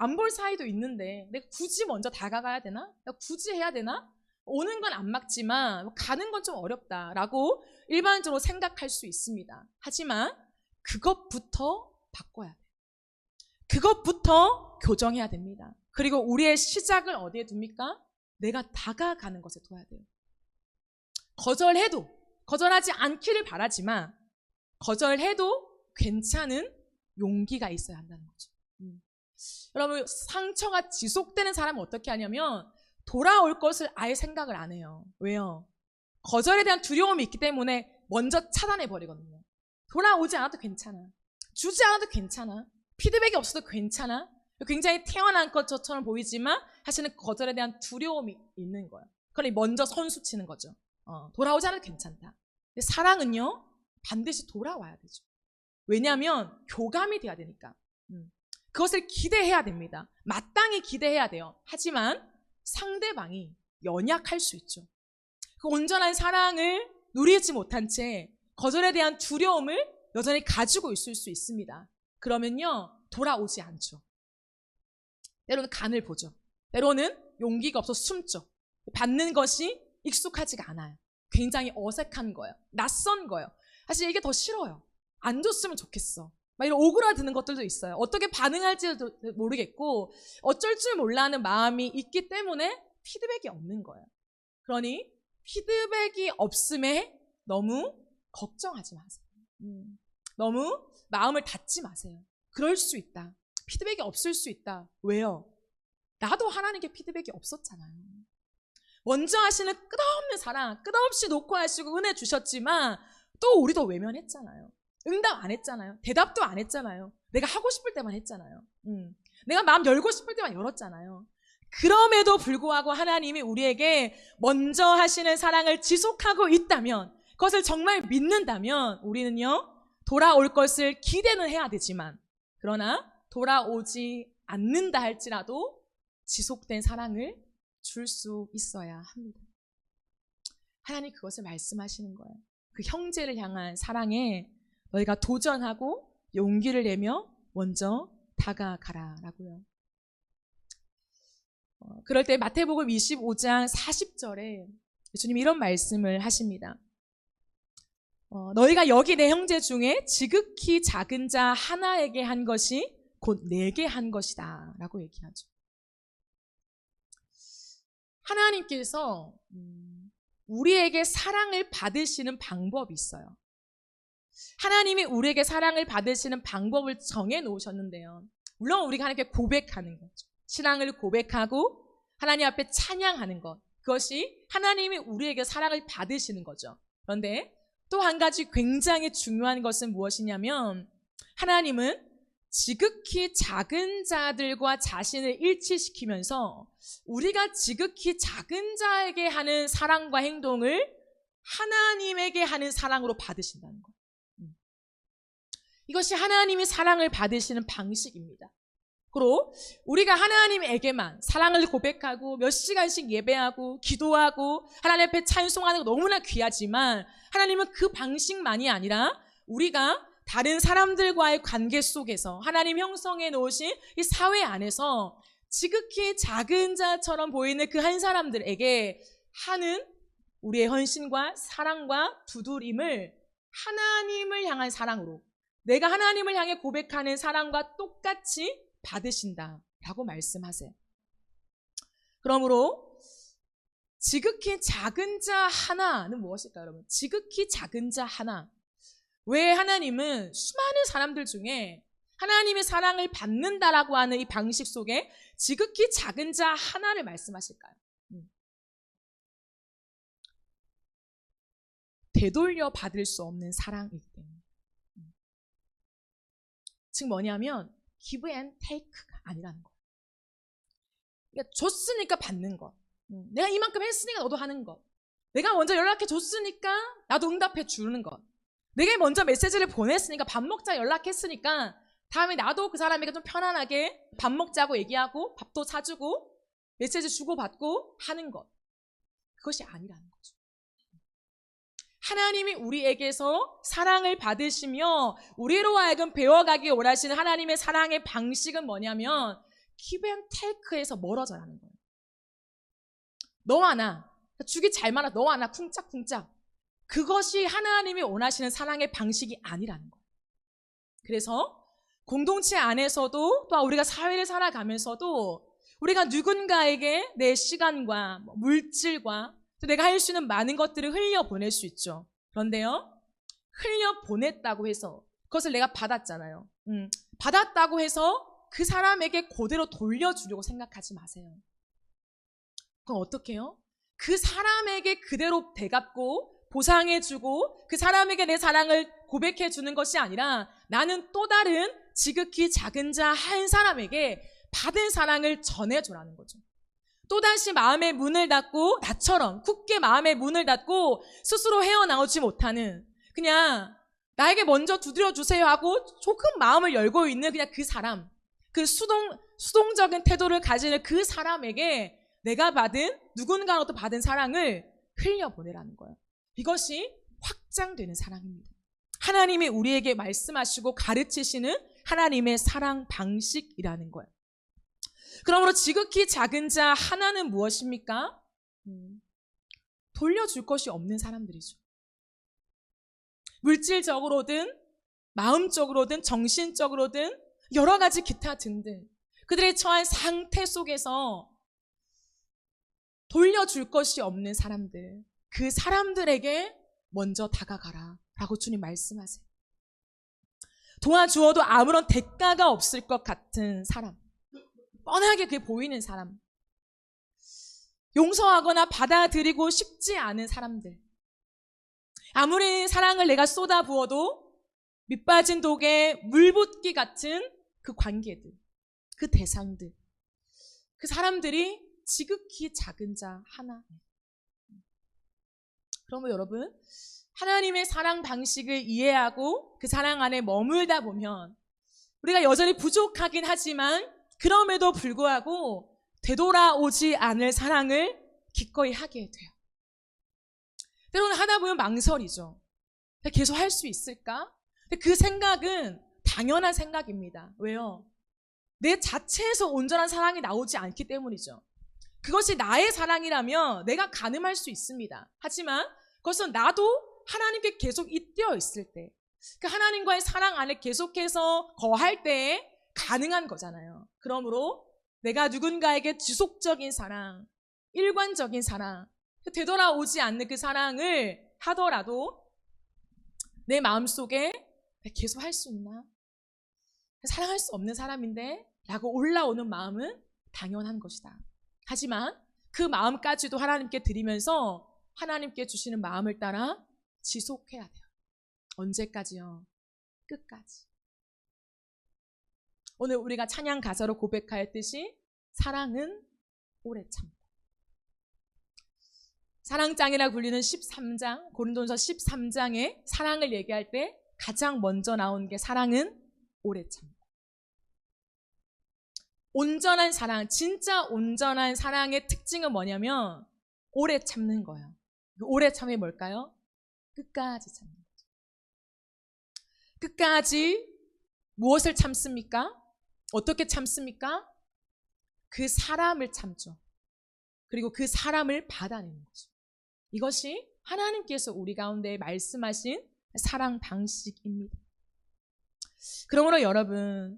안 볼 사이도 있는데 내가 굳이 먼저 다가가야 되나? 내가 굳이 해야 되나? 오는 건 안 막지만 가는 건 좀 어렵다라고 일반적으로 생각할 수 있습니다. 하지만 그것부터 바꿔야 돼요. 그것부터 교정해야 됩니다. 그리고 우리의 시작을 어디에 둡니까? 내가 다가가는 것에 둬야 돼요. 거절하지 않기를 바라지만 거절해도 괜찮은 용기가 있어야 한다는 거죠. 여러분, 상처가 지속되는 사람은 어떻게 하냐면 돌아올 것을 아예 생각을 안 해요. 왜요? 거절에 대한 두려움이 있기 때문에 먼저 차단해버리거든요. 돌아오지 않아도 괜찮아. 주지 않아도 괜찮아. 피드백이 없어도 괜찮아. 굉장히 태어난 것처럼 보이지만 사실은 거절에 대한 두려움이 있는 거예요. 그러니 먼저 선수 치는 거죠. 돌아오지 않아도 괜찮다. 근데 사랑은요, 반드시 돌아와야 되죠. 왜냐하면 교감이 돼야 되니까. 그것을 기대해야 됩니다. 마땅히 기대해야 돼요. 하지만 상대방이 연약할 수 있죠. 그 온전한 사랑을 누리지 못한 채 거절에 대한 두려움을 여전히 가지고 있을 수 있습니다. 그러면요, 돌아오지 않죠. 때로는 간을 보죠. 때로는 용기가 없어 숨죠. 받는 것이 익숙하지가 않아요. 굉장히 어색한 거예요. 낯선 거예요. 사실 이게 더 싫어요. 안 줬으면 좋겠어. 막 이런 오그라드는 것들도 있어요. 어떻게 반응할지도 모르겠고 어쩔 줄 몰라하는 마음이 있기 때문에 피드백이 없는 거예요. 그러니 피드백이 없음에 너무 걱정하지 마세요. 너무 마음을 닫지 마세요. 그럴 수 있다. 피드백이 없을 수 있다. 왜요? 나도 하나님께 피드백이 없었잖아요. 먼저 하시는 끝없는 사랑, 끝없이 놓고 하시고 은혜 주셨지만 또 우리도 외면했잖아요. 응답 안 했잖아요. 대답도 안 했잖아요. 내가 하고 싶을 때만 했잖아요. 내가 마음 열고 싶을 때만 열었잖아요. 그럼에도 불구하고 하나님이 우리에게 먼저 하시는 사랑을 지속하고 있다면, 그것을 정말 믿는다면 우리는요, 돌아올 것을 기대는 해야 되지만 그러나 돌아오지 않는다 할지라도 지속된 사랑을 줄 수 있어야 합니다. 하나님 그것을 말씀하시는 거예요. 그 형제를 향한 사랑에 너희가 도전하고 용기를 내며 먼저 다가가라라고요. 그럴 때 마태복음 25장 40절에 예수님이 이런 말씀을 하십니다. 너희가 여기 내 형제 중에 지극히 작은 자 하나에게 한 것이 곧 내게 한 것이다 라고 얘기하죠. 하나님께서 우리에게 사랑을 받으시는 방법이 있어요. 하나님이 우리에게 사랑을 받으시는 방법을 정해 놓으셨는데요. 물론 우리가 하나님께 고백하는 거죠. 신앙을 고백하고 하나님 앞에 찬양하는 것. 그것이 하나님이 우리에게 사랑을 받으시는 거죠. 그런데 또 한 가지 굉장히 중요한 것은 무엇이냐면 하나님은 지극히 작은 자들과 자신을 일치시키면서 우리가 지극히 작은 자에게 하는 사랑과 행동을 하나님에게 하는 사랑으로 받으신다는 거예요. 이것이 하나님이 사랑을 받으시는 방식입니다. 그리고 우리가 하나님에게만 사랑을 고백하고 몇 시간씩 예배하고 기도하고 하나님 앞에 찬송하는 거 너무나 귀하지만 하나님은 그 방식만이 아니라 우리가 다른 사람들과의 관계 속에서 하나님 형성해 놓으신 이 사회 안에서 지극히 작은 자처럼 보이는 그 한 사람들에게 하는 우리의 헌신과 사랑과 두드림을 하나님을 향한 사랑으로 내가 하나님을 향해 고백하는 사랑과 똑같이 받으신다라고 말씀하세요. 그러므로 지극히 작은 자 하나는 무엇일까요, 여러분? 지극히 작은 자 하나. 왜 하나님은 수많은 사람들 중에 하나님의 사랑을 받는다라고 하는 이 방식 속에 지극히 작은 자 하나를 말씀하실까요? 되돌려 받을 수 없는 사랑이기 때문에. 즉 뭐냐면 give and take가 아니라는 거예요. 그러니까 줬으니까 받는 것. 내가 이만큼 했으니까 너도 하는 것. 내가 먼저 연락해 줬으니까 나도 응답해 주는 것. 내가 먼저 메시지를 보냈으니까 밥 먹자 연락했으니까 다음에 나도 그 사람에게 좀 편안하게 밥 먹자고 얘기하고 밥도 사주고 메시지 주고받고 하는 것. 그것이 아니라는 거죠. 하나님이 우리에게서 사랑을 받으시며 우리로 하여금 배워가기 원하시는 하나님의 사랑의 방식은 뭐냐면 give and take에서 멀어져라는 거예요. 너와 나, 죽이 잘 말아 너와 나 쿵짝쿵짝. 그것이 하나님이 원하시는 사랑의 방식이 아니라는 거예요. 그래서 공동체 안에서도 또 우리가 사회를 살아가면서도 우리가 누군가에게 내 시간과 물질과 또 내가 할 수 있는 많은 것들을 흘려보낼 수 있죠. 그런데요, 흘려보냈다고 해서 그것을 내가 받았잖아요. 받았다고 해서 그 사람에게 그대로 돌려주려고 생각하지 마세요. 그럼 어떻게 해요? 그 사람에게 그대로 되갚고 보상해주고 그 사람에게 내 사랑을 고백해주는 것이 아니라 나는 또 다른 지극히 작은 자 한 사람에게 받은 사랑을 전해줘라는 거죠. 또다시 마음의 문을 닫고 나처럼 굳게 마음의 문을 닫고 스스로 헤어나오지 못하는 그냥 나에게 먼저 두드려주세요 하고 조금 마음을 열고 있는 그냥 그 사람, 그 수동적인 태도를 가지는 그 사람에게 내가 받은 누군가로부터 받은 사랑을 흘려보내라는 거예요. 이것이 확장되는 사랑입니다. 하나님이 우리에게 말씀하시고 가르치시는 하나님의 사랑 방식이라는 거예요. 그러므로 지극히 작은 자 하나는 무엇입니까? 돌려줄 것이 없는 사람들이죠. 물질적으로든 마음적으로든 정신적으로든 여러 가지 기타 등등 그들의 처한 상태 속에서 돌려줄 것이 없는 사람들, 그 사람들에게 먼저 다가가라 라고 주님 말씀하세요. 도와주어도 아무런 대가가 없을 것 같은 사람, 뻔하게 그게 보이는 사람, 용서하거나 받아들이고 싶지 않은 사람들, 아무리 사랑을 내가 쏟아부어도 밑빠진 독에 물 붓기 같은 그 관계들, 그 대상들, 그 사람들이 지극히 작은 자 하나. 그러면 여러분, 하나님의 사랑 방식을 이해하고 그 사랑 안에 머물다 보면 우리가 여전히 부족하긴 하지만 그럼에도 불구하고 되돌아오지 않을 사랑을 기꺼이 하게 돼요. 때로는 하다 보면 망설이죠. 계속 할 수 있을까? 근데 그 생각은 당연한 생각입니다. 왜요? 내 자체에서 온전한 사랑이 나오지 않기 때문이죠. 그것이 나의 사랑이라면 내가 가늠할 수 있습니다. 하지만 그것은 나도 하나님께 계속 잇대어 있을 때, 그 하나님과의 사랑 안에 계속해서 거할 때에 가능한 거잖아요. 그러므로 내가 누군가에게 지속적인 사랑, 일관적인 사랑, 되돌아오지 않는 그 사랑을 하더라도 내 마음속에 계속 할 수 있나? 사랑할 수 없는 사람인데 라고 올라오는 마음은 당연한 것이다. 하지만 그 마음까지도 하나님께 드리면서 하나님께 주시는 마음을 따라 지속해야 돼요. 언제까지요? 끝까지. 오늘 우리가 찬양 가사로 고백하였듯이 사랑은 오래 참다. 사랑장이라 불리는 13장, 고린도전서 13장에 사랑을 얘기할 때 가장 먼저 나온 게 사랑은 오래 참다. 온전한 사랑, 진짜 온전한 사랑의 특징은 뭐냐면 오래 참는 거예요. 오래 참이 뭘까요? 끝까지 참는 거죠. 끝까지 무엇을 참습니까? 어떻게 참습니까? 그 사람을 참죠. 그리고 그 사람을 받아내는 거죠. 이것이 하나님께서 우리 가운데 말씀하신 사랑 방식입니다. 그러므로 여러분,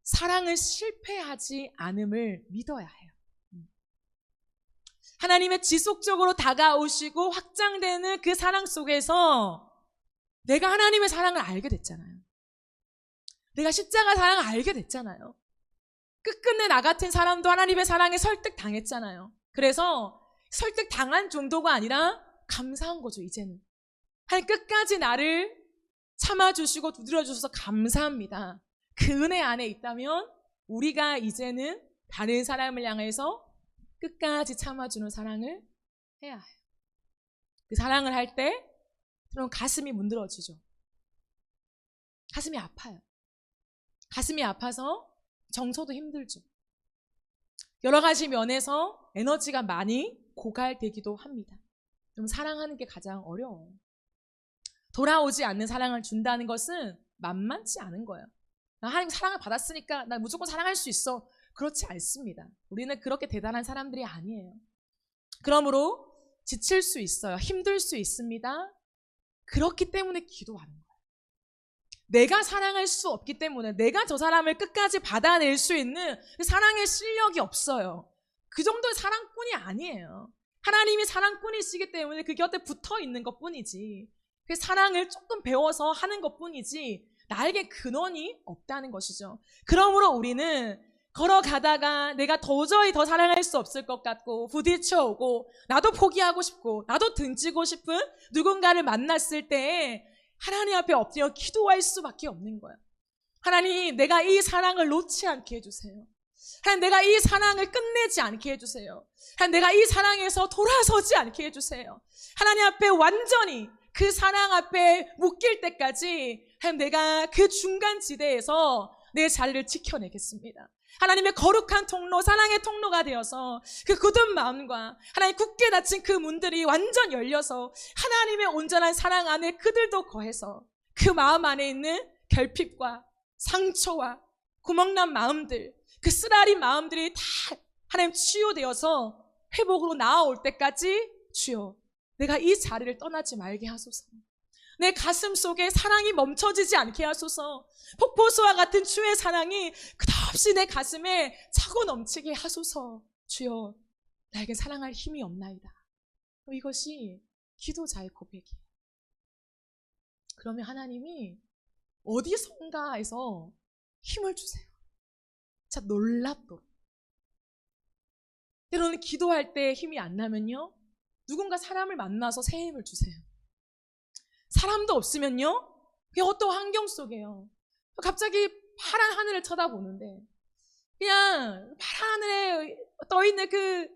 사랑은 실패하지 않음을 믿어야 해요. 하나님의 지속적으로 다가오시고 확장되는 그 사랑 속에서 내가 하나님의 사랑을 알게 됐잖아요. 내가 십자가 사랑을 알게 됐잖아요. 끝끝내 나 같은 사람도 하나님의 사랑에 설득당했잖아요. 그래서 설득당한 정도가 아니라 감사한 거죠, 이제는. 하나님 끝까지 나를 참아주시고 두드려주셔서 감사합니다. 그 은혜 안에 있다면 우리가 이제는 다른 사람을 향해서 끝까지 참아주는 사랑을 해야 해요. 그 사랑을 할 때 그럼 가슴이 문드러지죠. 가슴이 아파요. 가슴이 아파서 정서도 힘들죠. 여러 가지 면에서 에너지가 많이 고갈되기도 합니다. 좀 사랑하는 게 가장 어려워요. 돌아오지 않는 사랑을 준다는 것은 만만치 않은 거예요. 나 하나님 사랑을 받았으니까 나 무조건 사랑할 수 있어. 그렇지 않습니다. 우리는 그렇게 대단한 사람들이 아니에요. 그러므로 지칠 수 있어요. 힘들 수 있습니다. 그렇기 때문에 기도하는 거예요. 내가 사랑할 수 없기 때문에 내가 저 사람을 끝까지 받아낼 수 있는 사랑의 실력이 없어요. 그 정도의 사랑꾼이 아니에요. 하나님이 사랑꾼이시기 때문에 그 곁에 붙어 있는 것 뿐이지, 그 사랑을 조금 배워서 하는 것 뿐이지 나에게 근원이 없다는 것이죠. 그러므로 우리는 걸어가다가 내가 도저히 더 사랑할 수 없을 것 같고 부딪혀오고 나도 포기하고 싶고 나도 등지고 싶은 누군가를 만났을 때 하나님 앞에 엎드려 기도할 수밖에 없는 거예요. 하나님, 내가 이 사랑을 놓지 않게 해주세요. 하나님, 내가 이 사랑을 끝내지 않게 해주세요. 하나님, 내가 이 사랑에서 돌아서지 않게 해주세요. 하나님 앞에 완전히 그 사랑 앞에 묶일 때까지 하나님, 내가 그 중간 지대에서 내 자리를 지켜내겠습니다. 하나님의 거룩한 통로, 사랑의 통로가 되어서 그 굳은 마음과 하나님 굳게 닫힌 그 문들이 완전 열려서 하나님의 온전한 사랑 안에 그들도 거해서 그 마음 안에 있는 결핍과 상처와 구멍난 마음들, 그 쓰라린 마음들이 다 하나님 치유되어서 회복으로 나아올 때까지 주여 내가 이 자리를 떠나지 말게 하소서. 내 가슴 속에 사랑이 멈춰지지 않게 하소서. 폭포수와 같은 주의 사랑이 끝없이 내 가슴에 차고 넘치게 하소서. 주여, 나에게 사랑할 힘이 없나이다. 이것이 기도자의 고백이에요. 그러면 하나님이 어디선가에서 힘을 주세요. 진짜 놀랍도록. 때로는 기도할 때 힘이 안 나면요, 누군가 사람을 만나서 새 힘을 주세요. 사람도 없으면요, 그냥 어떤 환경 속에요, 갑자기 파란 하늘을 쳐다보는데 그냥 파란 하늘에 떠있는 그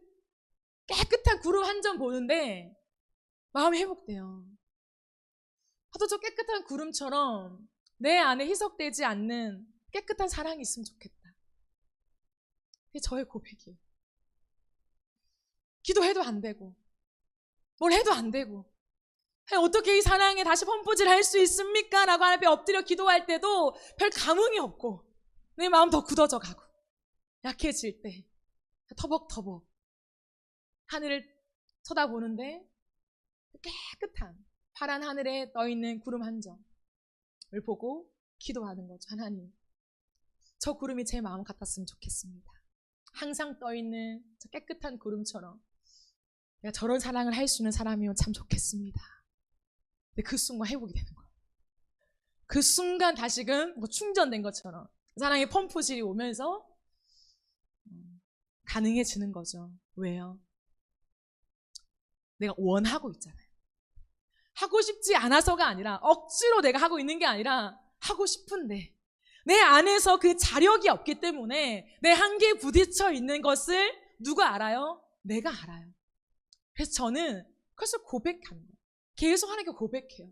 깨끗한 구름 한 점 보는데 마음이 회복돼요. 저도 저 깨끗한 구름처럼 내 안에 희석되지 않는 깨끗한 사랑이 있으면 좋겠다. 그게 저의 고백이에요. 기도해도 안 되고 뭘 해도 안 되고 어떻게 이 사랑에 다시 펌프질 할 수 있습니까? 라고 하나님 앞에 엎드려 기도할 때도 별 감흥이 없고 내 마음 더 굳어져 가고 약해질 때 터벅터벅 하늘을 쳐다보는데 깨끗한 파란 하늘에 떠있는 구름 한 점을 보고 기도하는 거죠. 하나님, 저 구름이 제 마음 같았으면 좋겠습니다. 항상 떠있는 저 깨끗한 구름처럼 내가 저런 사랑을 할 수 있는 사람이면 참 좋겠습니다. 근데 그 순간 회복이 되는 거예요. 그 순간 다시금 뭐 충전된 것처럼 사랑의 펌프질이 오면서 가능해지는 거죠. 왜요? 내가 원하고 있잖아요. 하고 싶지 않아서가 아니라 억지로 내가 하고 있는 게 아니라 하고 싶은데 내 안에서 그 자력이 없기 때문에 내 한계에 부딪혀 있는 것을 누가 알아요? 내가 알아요. 그래서 저는 그것을 고백하는 거예요. 계속 하나님께 고백해요.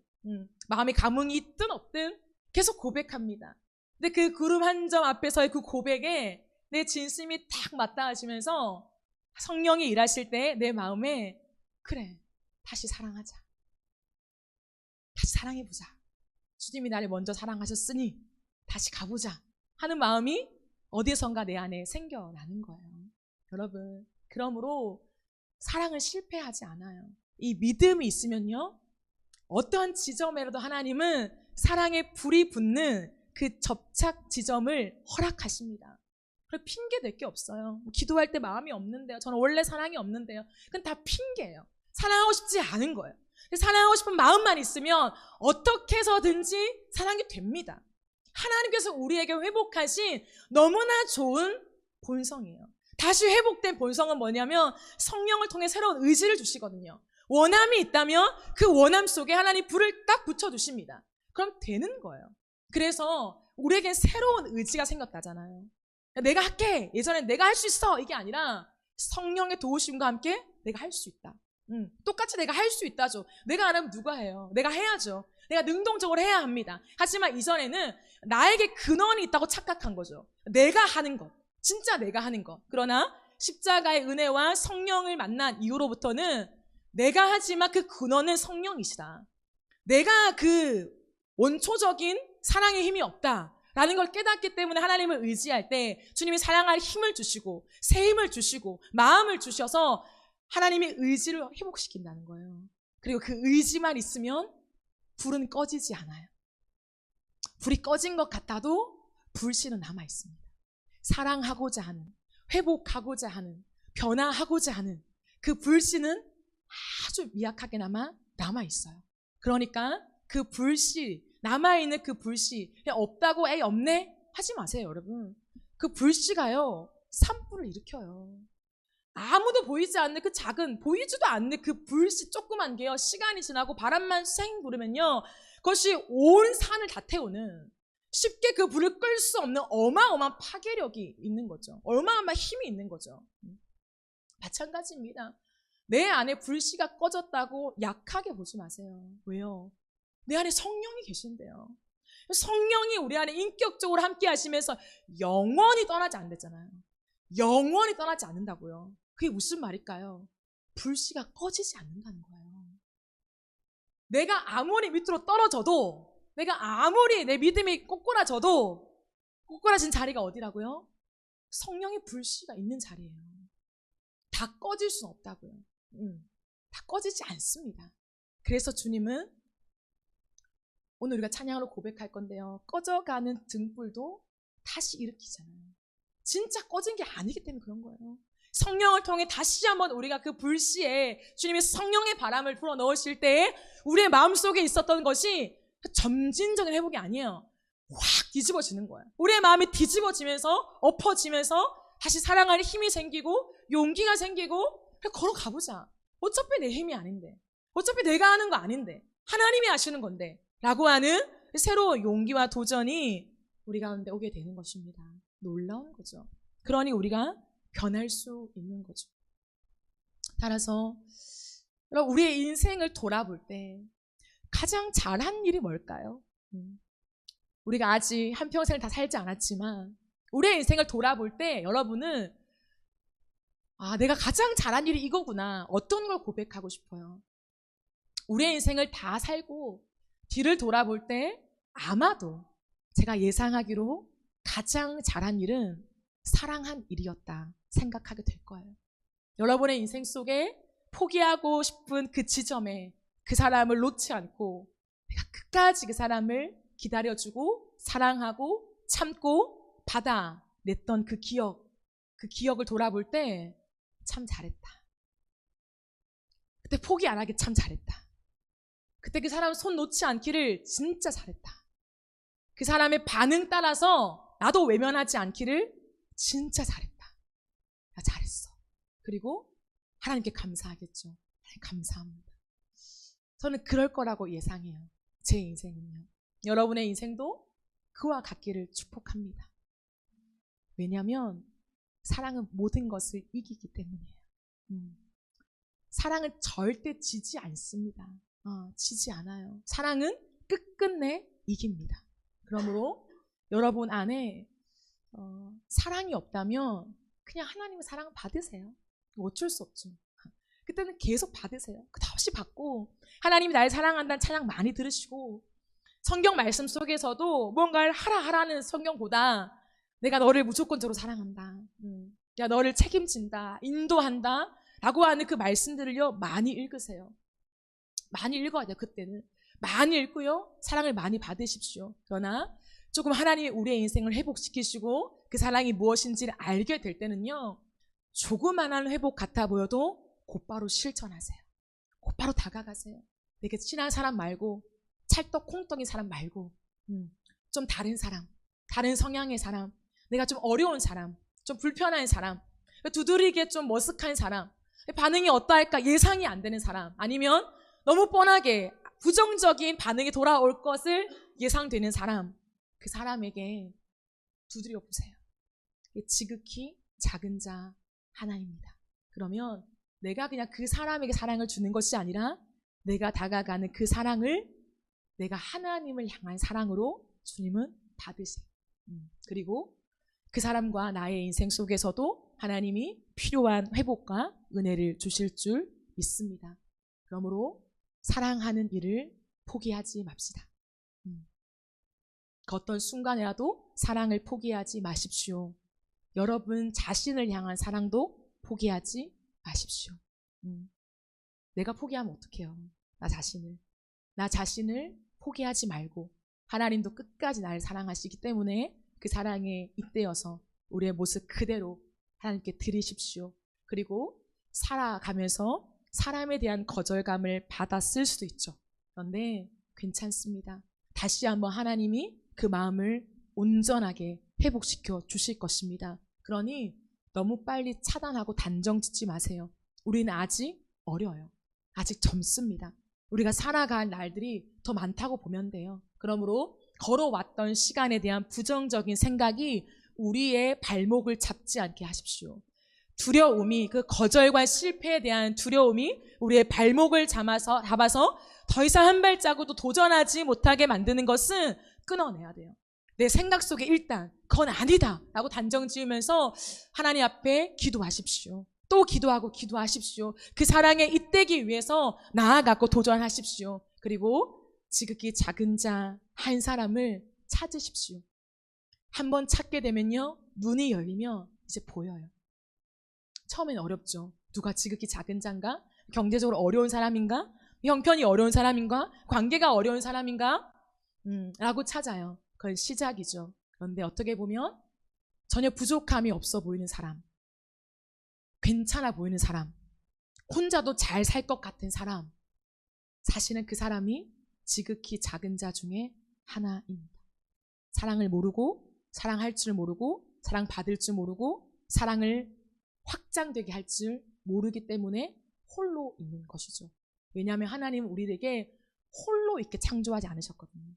마음의 감흥이 있든 없든 계속 고백합니다. 근데 그 구름 한 점 앞에서의 그 고백에 내 진심이 딱 맞닿아지면서 성령이 일하실 때 내 마음에 그래, 다시 사랑하자. 다시 사랑해보자. 주님이 나를 먼저 사랑하셨으니 다시 가보자 하는 마음이 어디선가 내 안에 생겨나는 거예요. 여러분, 그러므로 사랑을 실패하지 않아요. 이 믿음이 있으면요, 어떠한 지점에라도 하나님은 사랑의 불이 붙는 그 접착 지점을 허락하십니다. 그리고 핑계 댈 게 없어요. 기도할 때 마음이 없는데요. 저는 원래 사랑이 없는데요. 그건 다 핑계예요. 사랑하고 싶지 않은 거예요. 사랑하고 싶은 마음만 있으면 어떻게 해서든지 사랑이 됩니다. 하나님께서 우리에게 회복하신 너무나 좋은 본성이에요. 다시 회복된 본성은 뭐냐면 성령을 통해 새로운 의지를 주시거든요. 원함이 있다면 그 원함 속에 하나님 불을 딱 붙여주십니다. 그럼 되는 거예요. 그래서 우리에겐 새로운 의지가 생겼다잖아요. 내가 할게, 예전엔 내가 할 수 있어, 이게 아니라 성령의 도우심과 함께 내가 할 수 있다. 똑같이 내가 할 수 있다죠. 내가 안 하면 누가 해요? 내가 해야죠. 내가 능동적으로 해야 합니다. 하지만 이전에는 나에게 근원이 있다고 착각한 거죠. 내가 하는 것, 진짜 내가 하는 것. 그러나 십자가의 은혜와 성령을 만난 이후로부터는 내가 하지만 그 근원은 성령이시다. 내가 그 원초적인 사랑의 힘이 없다라는 걸 깨닫기 때문에 하나님을 의지할 때 주님이 사랑할 힘을 주시고 새 힘을 주시고 마음을 주셔서 하나님의 의지를 회복시킨다는 거예요. 그리고 그 의지만 있으면 불은 꺼지지 않아요. 불이 꺼진 것 같아도 불씨는 남아있습니다. 사랑하고자 하는, 회복하고자 하는, 변화하고자 하는 그 불씨는 아주 미약하게나마 남아있어요. 그러니까 그 불씨, 남아있는 그 불씨, 없다고 에이 없네? 하지 마세요, 여러분. 그 불씨가요, 산불을 일으켜요. 아무도 보이지 않는 그 작은, 보이지도 않는 그 불씨 조그만 게요, 시간이 지나고 바람만 쌩 부르면요, 그것이 온 산을 다 태우는, 쉽게 그 불을 끌 수 없는 어마어마한 파괴력이 있는 거죠. 어마어마한 힘이 있는 거죠. 마찬가지입니다. 내 안에 불씨가 꺼졌다고 약하게 보지 마세요. 왜요? 내 안에 성령이 계신데요. 성령이 우리 안에 인격적으로 함께 하시면서 영원히 떠나지 않는다잖아요. 영원히 떠나지 않는다고요. 그게 무슨 말일까요? 불씨가 꺼지지 않는다는 거예요. 내가 아무리 밑으로 떨어져도, 내가 아무리 내 믿음이 꼬꾸라져도 꼬꾸라진 자리가 어디라고요? 성령의 불씨가 있는 자리예요. 다 꺼질 수는 없다고요. 다 꺼지지 않습니다. 그래서 주님은 오늘 우리가 찬양으로 고백할 건데요, 꺼져가는 등불도 다시 일으키잖아요. 진짜 꺼진 게 아니기 때문에 그런 거예요. 성령을 통해 다시 한번 우리가 그 불씨에 주님의 성령의 바람을 불어 넣으실 때에 우리의 마음속에 있었던 것이 점진적인 회복이 아니에요. 확 뒤집어지는 거예요. 우리의 마음이 뒤집어지면서 엎어지면서 다시 사랑할 힘이 생기고 용기가 생기고 그래 걸어가보자. 어차피 내 힘이 아닌데, 어차피 내가 하는 거 아닌데, 하나님이 하시는 건데 라고 하는 새로운 용기와 도전이 우리 가운데 오게 되는 것입니다. 놀라운 거죠. 그러니 우리가 변할 수 있는 거죠. 따라서 우리의 인생을 돌아볼 때 가장 잘한 일이 뭘까요? 우리가 아직 한평생을 다 살지 않았지만 우리의 인생을 돌아볼 때 여러분은 내가 가장 잘한 일이 이거구나. 어떤 걸 고백하고 싶어요? 우리의 인생을 다 살고 뒤를 돌아볼 때 아마도 제가 예상하기로 가장 잘한 일은 사랑한 일이었다 생각하게 될 거예요. 여러분의 인생 속에 포기하고 싶은 그 지점에 그 사람을 놓지 않고 내가 끝까지 그 사람을 기다려주고 사랑하고 참고 받아냈던 그 기억을 돌아볼 때 참 잘했다. 그때 포기 안 하기 참 잘했다. 그때 그 사람 손 놓지 않기를 진짜 잘했다. 그 사람의 반응 따라서 나도 외면하지 않기를 진짜 잘했다. 나 잘했어. 그리고 하나님께 감사하겠죠. 하나님 감사합니다. 저는 그럴 거라고 예상해요. 제 인생은요. 여러분의 인생도 그와 같기를 축복합니다. 왜냐하면 사랑은 모든 것을 이기기 때문이에요. 사랑은 절대 지지 않습니다. 지지 않아요. 사랑은 끝끝내 이깁니다. 그러므로 여러분 안에 사랑이 없다면 그냥 하나님의 사랑 받으세요. 어쩔 수 없죠. 그때는 계속 받으세요. 끝없이 받고 하나님이 날 사랑한다는 찬양 많이 들으시고 성경 말씀 속에서도 뭔가를 하라는 성경보다 내가 너를 무조건적으로 사랑한다. 야 너를 책임진다. 인도한다. 라고 하는 그 말씀들을요 많이 읽으세요. 많이 읽어야 돼요. 그때는. 많이 읽고요. 사랑을 많이 받으십시오. 그러나 조금 하나님이 우리의 인생을 회복시키시고 그 사랑이 무엇인지를 알게 될 때는요. 조그만한 회복 같아 보여도 곧바로 실천하세요. 곧바로 다가가세요. 내게 친한 사람 말고 찰떡 콩떡인 사람 말고 좀 다른 사람, 다른 성향의 사람, 내가 좀 어려운 사람, 좀 불편한 사람, 두드리기에 좀 머쓱한 사람, 반응이 어떠할까 예상이 안 되는 사람, 아니면 너무 뻔하게 부정적인 반응이 돌아올 것을 예상되는 사람, 그 사람에게 두드려 보세요. 지극히 작은 자 하나입니다. 그러면 내가 그냥 그 사람에게 사랑을 주는 것이 아니라 내가 다가가는 그 사랑을 내가 하나님을 향한 사랑으로 주님은 받으세요. 그리고 그 사람과 나의 인생 속에서도 하나님이 필요한 회복과 은혜를 주실 줄 믿습니다. 그러므로 사랑하는 일을 포기하지 맙시다. 그 어떤 순간이라도 사랑을 포기하지 마십시오. 여러분 자신을 향한 사랑도 포기하지 마십시오. 내가 포기하면 어떡해요? 나 자신을 포기하지 말고 하나님도 끝까지 나를 사랑하시기 때문에 그 사랑에 잇대어서 우리의 모습 그대로 하나님께 드리십시오. 그리고 살아가면서 사람에 대한 거절감을 받았을 수도 있죠. 그런데 괜찮습니다. 다시 한번 하나님이 그 마음을 온전하게 회복시켜 주실 것입니다. 그러니 너무 빨리 차단하고 단정 짓지 마세요. 우리는 아직 어려요. 아직 젊습니다. 우리가 살아갈 날들이 더 많다고 보면 돼요. 그러므로 걸어왔던 시간에 대한 부정적인 생각이 우리의 발목을 잡지 않게 하십시오. 두려움이, 그 거절과 실패에 대한 두려움이 우리의 발목을 잡아서 더 이상 한 발자국도 도전하지 못하게 만드는 것은 끊어내야 돼요. 내 생각 속에 일단 그건 아니다 라고 단정 지으면서 하나님 앞에 기도하십시오. 또 기도하고 기도하십시오. 그 사랑에 잇대기 위해서 나아가고 도전하십시오. 그리고 지극히 작은 자 한 사람을 찾으십시오. 한번 찾게 되면요, 눈이 열리면 이제 보여요. 처음엔 어렵죠. 누가 지극히 작은 자인가? 경제적으로 어려운 사람인가? 형편이 어려운 사람인가? 관계가 어려운 사람인가? 라고 찾아요. 그건 시작이죠. 그런데 어떻게 보면 전혀 부족함이 없어 보이는 사람, 괜찮아 보이는 사람, 혼자도 잘 살 것 같은 사람, 사실은 그 사람이 지극히 작은 자 중에 하나입니다. 사랑을 모르고, 사랑할 줄 모르고, 사랑받을 줄 모르고, 사랑을 확장되게 할 줄 모르기 때문에 홀로 있는 것이죠. 왜냐하면 하나님은 우리에게 홀로 있게 창조하지 않으셨거든요.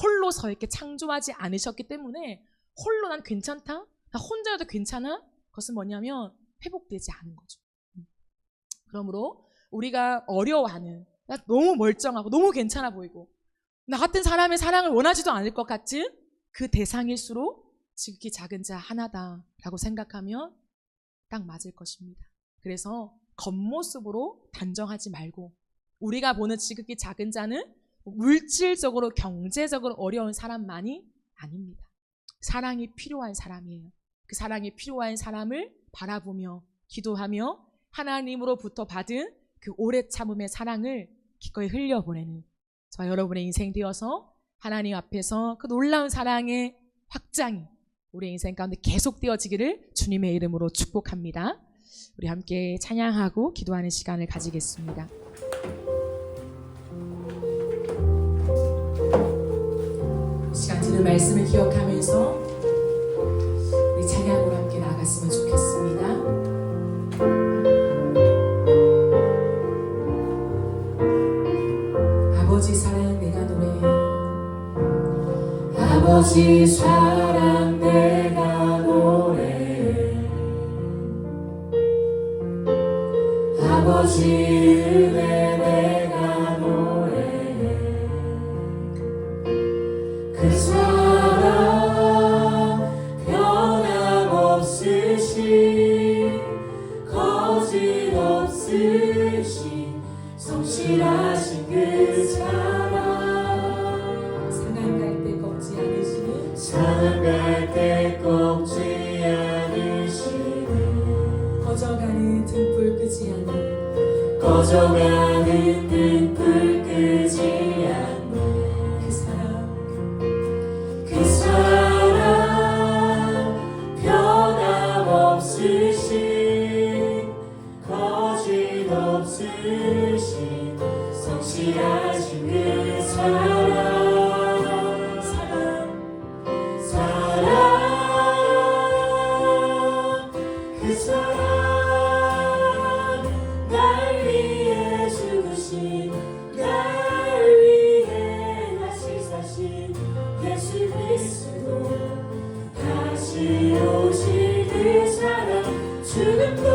홀로 서 있게 창조하지 않으셨기 때문에 홀로 난 괜찮다? 나 혼자여도 괜찮아? 그것은 뭐냐면 회복되지 않은 거죠. 그러므로 우리가 어려워하는, 나 너무 멀쩡하고 너무 괜찮아 보이고 나 같은 사람의 사랑을 원하지도 않을 것 같은 그 대상일수록 지극히 작은 자 하나다라고 생각하면 딱 맞을 것입니다. 그래서 겉모습으로 단정하지 말고 우리가 보는 지극히 작은 자는 물질적으로 경제적으로 어려운 사람만이 아닙니다. 사랑이 필요한 사람이에요. 그 사랑이 필요한 사람을 바라보며 기도하며 하나님으로부터 받은 그 오래 참음의 사랑을 기꺼이 흘려보내는 저와 여러분의 인생 되어서 하나님 앞에서 그 놀라운 사랑의 확장이 우리 인생 가운데 계속되어지기를 주님의 이름으로 축복합니다. 우리 함께 찬양하고 기도하는 시간을 가지겠습니다. 이 시간 들은 말씀을 기억하면서 우리 찬양으로 함께 나아갔으면 좋겠습니다. 아버지 사랑 내가 노래해. 아버지 사랑 내가 노래해. 아버지 은혜 내가 노래해. 그 사랑 변함없으신 거짓없으신 성실하신 그 사랑 상한 갈 때 꺾지 않으시는 꺼져가는 등불 끄지 않는 꺼져가는 등불 끄지 않는 그 사랑 변함없으신 거짓없으신 성실하신 그 사랑 날 위해 죽으신 날 위해 다시 사신 예수 그리스도 다시 오실 그 사랑 죽음도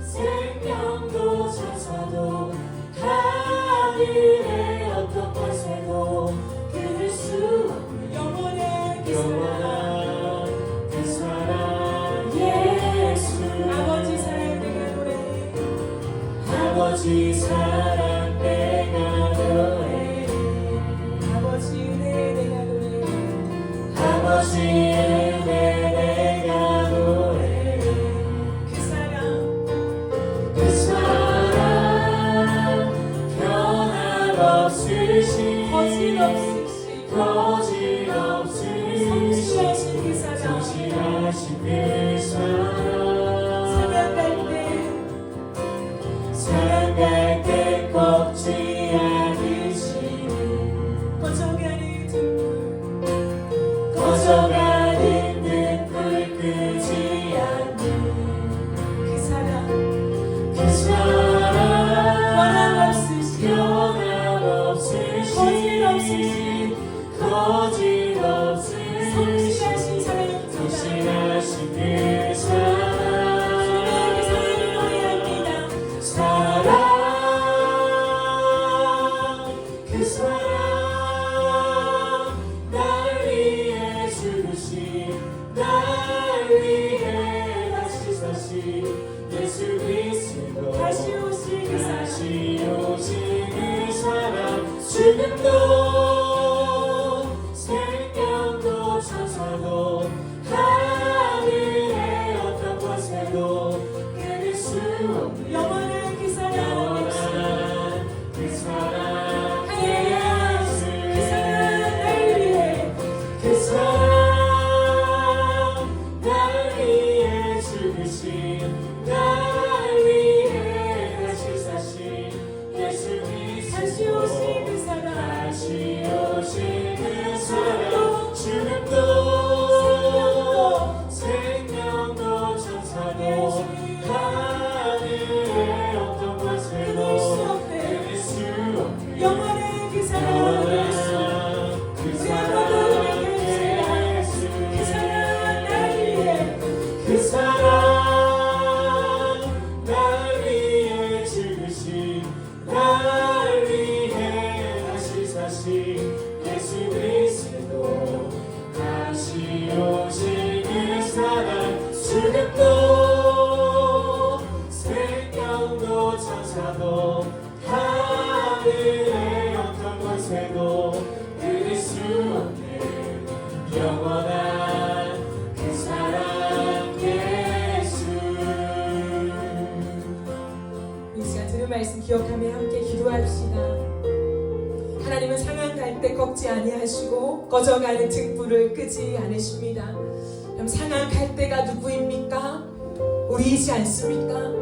생명도 천사도 하늘의 어떤 권세도 끊을 수 없는 영원의 그 사랑 아버지 사랑 내가 노래해. 아버지 은혜 내가 노래해. 아버지 은혜 내가 노래해. 그 사랑 변함없으신 거짓없으신 성실하신 그 사랑 사랑할 때 꺾지 않으시는 꺼져가는 등불 끄지 않는 그 사랑 변함없으신 거짓없으신 성실하신 그 사랑 그 사랑 날 위해 죽으신 날 위해 다시 사신 예수 그리스도 다시 오신 그 사랑 죽음도 생명도 천사도 하늘의 어떤 권세도 끊을 수 없는 영원한 그 사랑 그 사랑 날 위해 죽으신 날 위해 다시 사신 예수 그리스도 다시 오신 그 사랑 다시 바다도 하늘의 어떤 곳에도 끊을 수 없는 영원한 그 사랑 예수. 이 시간 들은 말씀 기억하며 함께 기도합시다. 하나님은 상한 갈 때 꺾지 아니하시고 꺼져가는 등불을 끄지 않으십니다. 그럼 상한 갈 때가 누구입니까? 우리이지 않습니까?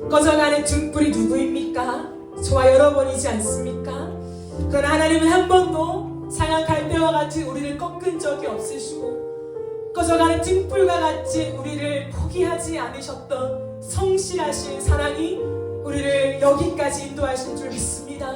꺼져가는 등불이 누구입니까? 저와 여러분이지 않습니까? 그러나 하나님은 한 번도 상한 갈대와 같이 우리를 꺾은 적이 없으시고 꺼져가는 등불과 같이 우리를 포기하지 않으셨던 성실하신 사랑이 우리를 여기까지 인도하신 줄 믿습니다.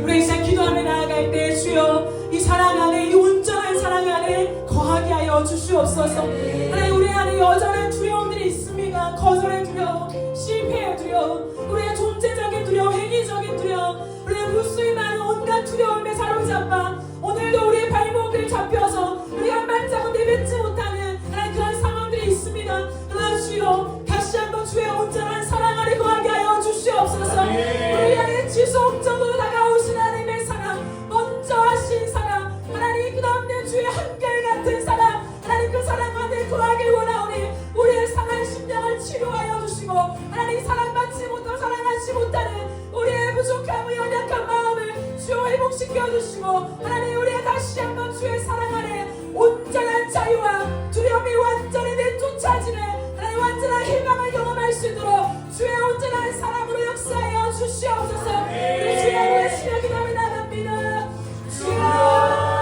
우리 이 시간 기도하며 나아갈 때 주여 이 사랑 안에, 이 온전한 사랑 안에 거하게 하여 주시옵소서. 하나님, 우리 안에 여전한 두려움들이 있습니다. 거절의 두려움, 실패의 두려움, 우리의 존재적인 두려움, 행위적인 두려움, 우리의 무수히 많은 온갖 두려움에 사로잡아 오늘도 우리의 발목을 잡혀서 우리가 한 발자국 내뱉지 못하는 하나님 그런 상황들이 있습니다. 그러나 주여 다시 한번 주의 온전한 사랑 안에 거하게 하여 주시옵소서. 우리 안에 지속적으로 다가오신 하나님의 사랑, 먼저 하신 사랑, 하나님 그 다음에 주의 한결같은 사랑, 하나님 그 사랑 안에 거하길 원하오니 우리의 상한 심령을 치료하여 주시고 하나님 사랑받지 못하고 사랑하지 못하는 우리의 부족함과 연약한 마음을 주여 회복시켜 주시고 하나님 우리가 다시 한번 주의 사랑 안에 온전한 자유와 두려움이 완전히 내쫓아지는 하나님 완전한 희망을 경험할 수 있도록 주의 온전한 사랑으로 역사하여 주시옵소서. 우리 주의 구의 시력이 남이 나갑니다. 주여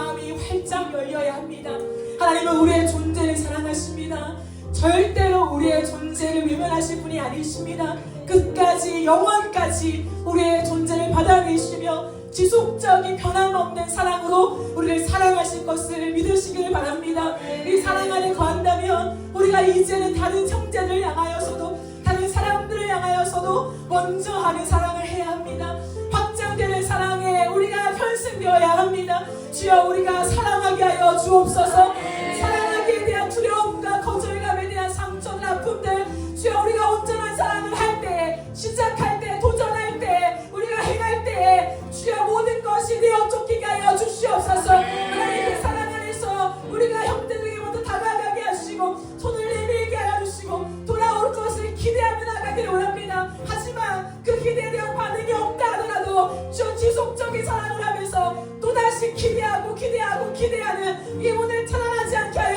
마음이 활짝 열려야 합니다. 하나님은 우리의 존재를 사랑하십니다. 절대로 우리의 존재를 외면하실 분이 아니십니다. 끝까지 영원까지 우리의 존재를 받아내시며 지속적인 변함없는 사랑으로 우리를 사랑하실 것을 믿으시길 바랍니다. 이 사랑 안에 거한다면 우리가 이제는 다른 형제를 향하여서도 다른 사람들을 향하여서도 먼저 하는 사랑을 해야 합니다. 확장되는 사랑에 우리가 편승되어야 합니다. 주여 우리가 사랑하게 하여 주옵소서. 사랑하기에 대한 두려움과 거절감에 대한 상처들 아픔들 주여 우리가 온전한 사랑을 할 때 시작할 때 도전할 때 우리가 행할 때 주여 모든 것이 되어 쫓기게 하여 주시옵소서. 하나님의 사랑 안에서 우리가 형제들에게 먼저 다가가게 하시고 손을 내밀게 하여 주시고 돌아올 것을 기대하며 나가기를 원합니다. 하지만 그 기대에 대한 반응이 없다 하더라도 주여 지속적인 사랑을 하면서 또다시 기대하는 이 문을 차단하지 않게 하여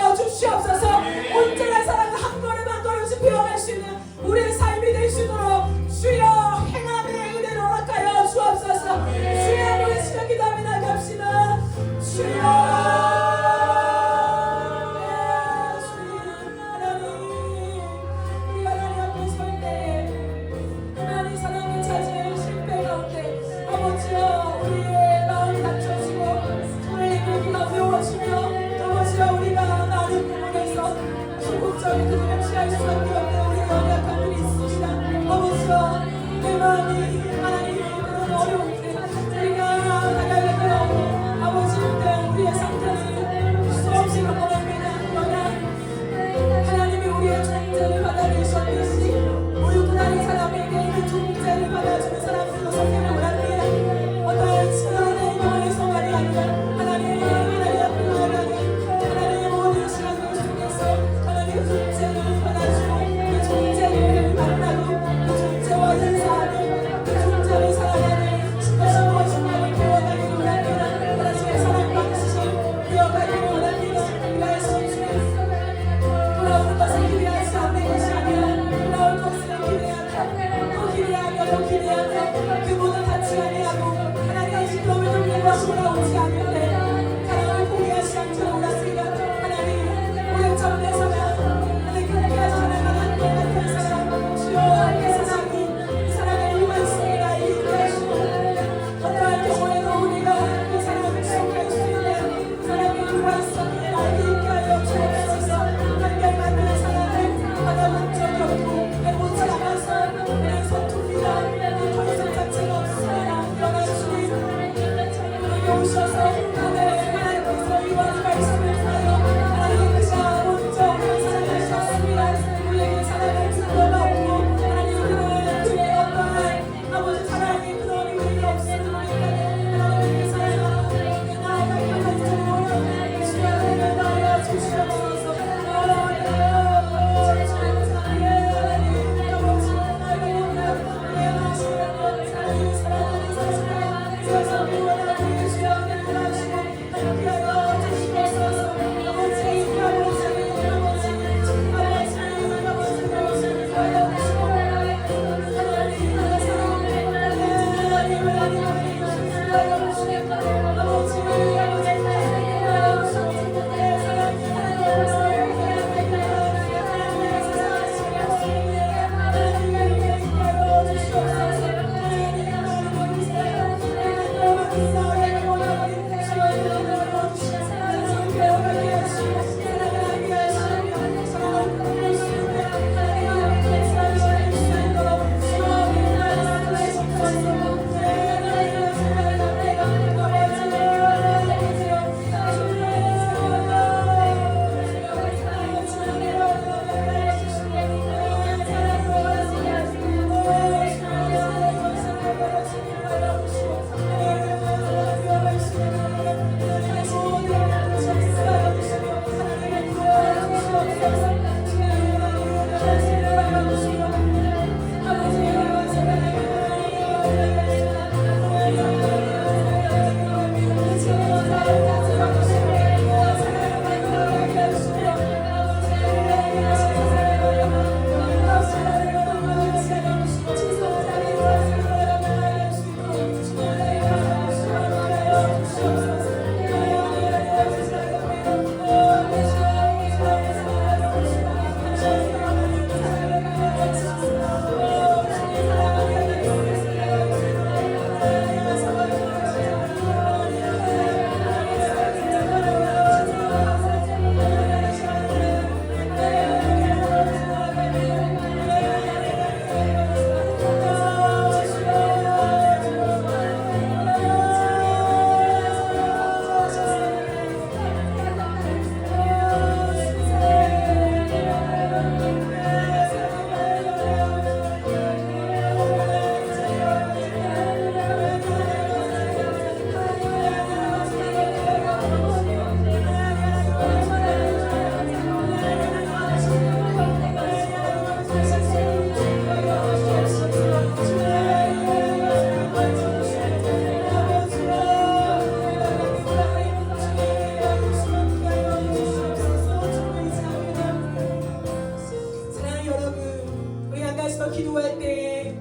기도할 때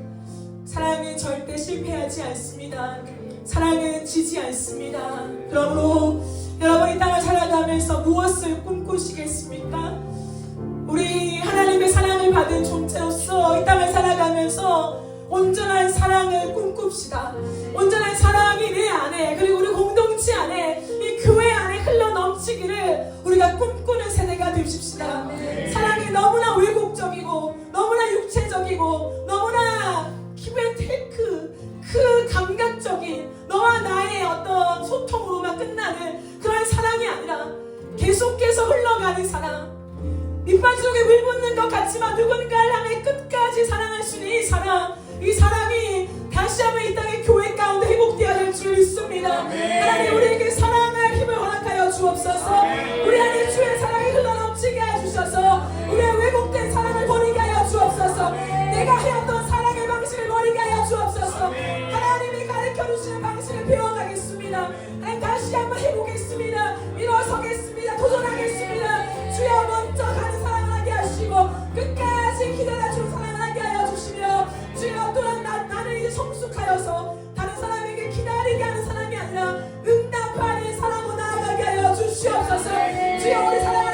사랑은 절대 실패하지 않습니다. 사랑은 지지 않습니다. 그러므로 여러분 이 땅을 살아가면서 무엇을 꿈꾸시겠습니까? 우리 하나님의 사랑을 받은 존재로서 이 땅을 살아가면서 온전한 사랑을 꿈꿉시다. 온전한 사랑이 내 안에 그리고 우리 공동체 안에 이 교회 안에 흘러 넘치기를 우리가 꿈꾸는 세대가 되십시다. 사랑이 너무나 왜곡적이고 너무나 육체적이고 너무나 기브앤테이크 그 감각적인 너와 나의 어떤 소통으로만 끝나는 그런 사랑이 아니라 계속해서 흘러가는 사랑, 밑바지속에 물 붓는 것 같지만 누군가를 향해 끝까지 사랑할 수 있는 이 사랑이 다시 한번 이 땅의 교회 가운데 회복되어야 될 줄 믿습니다. 하나님 우리에게 사랑할 힘을 허락하여 주옵소서. 우리 안에 주의 사랑이 흘러넘치게 하여 주셔서 우리의 왜곡된 사랑을 버리게 하여 주옵소서. 내가 해왔던 사랑의 방식을 버리게 하여 주옵소서. 하나님이 가르쳐주시는 방식을 배워가겠습니다. 다시 한번 해보겠습니다. 일어서겠습니다. 도전하겠습니다. 주여 먼저 가는 사랑을 하게 하시고 끝까지 기다려주는 사랑을 하게 하여 주시며 주여 또한 나는 이제 성숙하여서 다른 사람에게 기다리게 하는 사람이 아니라 응답하는 사람으로 나아가게 하여 주시옵소서. 주여 우리 사랑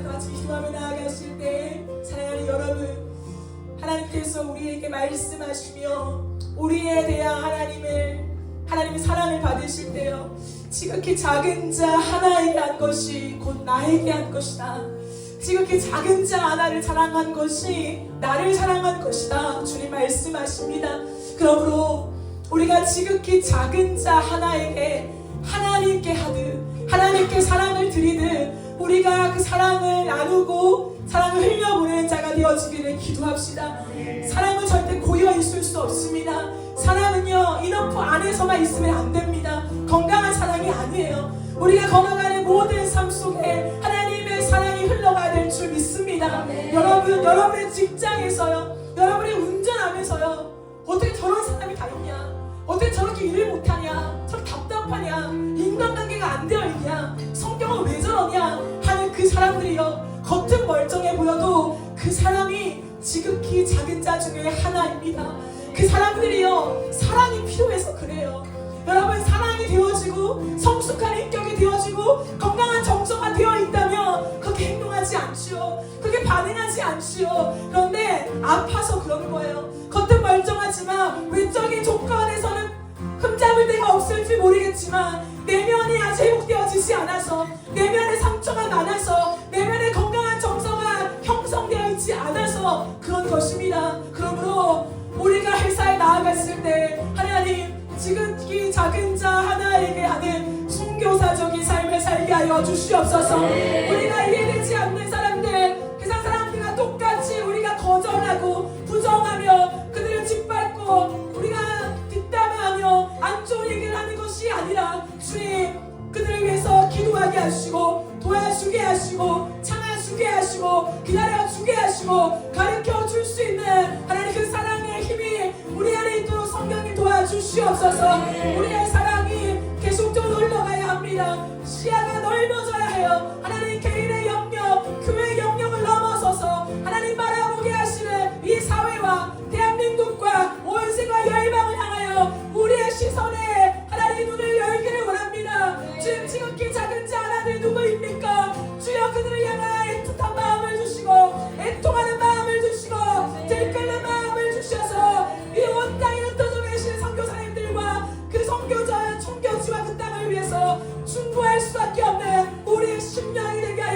같이 기도하며 나아가실 때 사랑하는 여러분, 하나님께서 우리에게 말씀하시며 우리에 대한 하나님의 사랑을 받으실 때요, 지극히 작은 자 하나에게 한 것이 곧 나에게 한 것이다. 지극히 작은 자 하나를 사랑한 것이 나를 사랑한 것이다. 주님 말씀하십니다. 그러므로 우리가 지극히 작은 자 하나에게 하나님께 하듯, 하나님께 사랑을 드리듯 우리가 그 사랑을 나누고 사랑을 흘려보내는 자가 되어지기를 기도합시다. 사랑은 절대 고여 있을 수 없습니다. 사랑은요, 인어프 안에서만 있으면 안 됩니다. 건강한 사랑이 아니에요. 우리가 걸어가는 모든 삶 속에 하나님의 사랑이 흘러가야 될 줄 믿습니다. 여러분의 직장에서요, 여러분이 운전하면서요, 어떻게 저런 사람이 다 있냐, 어떻게 저렇게 일을 못하냐, 저렇게 답답하냐, 인간관계가 안 되어 있냐, 성격은 왜 저러냐 하는 그 사람들이요, 겉은 멀쩡해 보여도 그 사람이 지극히 작은 자 중에 하나입니다. 그 사람들이요, 사랑이 필요해서 그래요. 여러분, 사랑이 되어지고 성숙한 인격이 되어지고 건강한 정서가 되어 있다면 그렇게 행동하지 않지요. 그렇게 반응하지 않지요. 그런데 아파서 그런 거예요. 겉은 멀쩡하지만 외적인 조건에서는 흠잡을 데가 없을지 모르겠지만 내면이 아직 회복되어지지 않아서, 내면의 상처가 많아서, 내면의 건강한 정서가 형성되어 있지 않아서 그런 것입니다. 그러므로 우리가 회사에 나아갔을 때 하나님, 지극히 작은 자 하나에게 하는 순교사적인 삶을 살게 하여 주시옵소서. 우리가 이해되지 않는 사람들, 세상 사람들과 똑같이 우리가 거절하고 부정하며 그들을 짓밟고 우리가 뒷담화하며 안 좋은 얘기를 하는 것이 아니라 주님, 그들을 위해서 기도하게 하시고 도와주게 하시고 참아주게 하시고 기다려주게 하시고 가르쳐줄 수 있는 하나님 그 사랑의 힘이 우리 안에 있도록 성령님 도와주시옵소서. 우리의 사랑이 계속적으로 흘러가야 합니다. 시야가 넓어져야 해요. 하나님 개인의 영역, 교회의 영역을 넘어서서 하나님 바라보게 하시는 이 사회와 대한민국과 온 세계와 열방을 향하여 우리의 시선에 하나님 눈을 열기를 원합니다. 주님, 지극히 작은 자 하나들 누구입니까? 주여, 그들을 향하여 애틋한 마음을 주시고 애통하는 마음을 주시고 들끓는 마음을 주셔서 이 온 땅에 흩어져 계신 선교사님들과 그 선교자 총교지와 그 땅을 위해서 충고할 수밖에 없는 우리의 심령이 되게 하여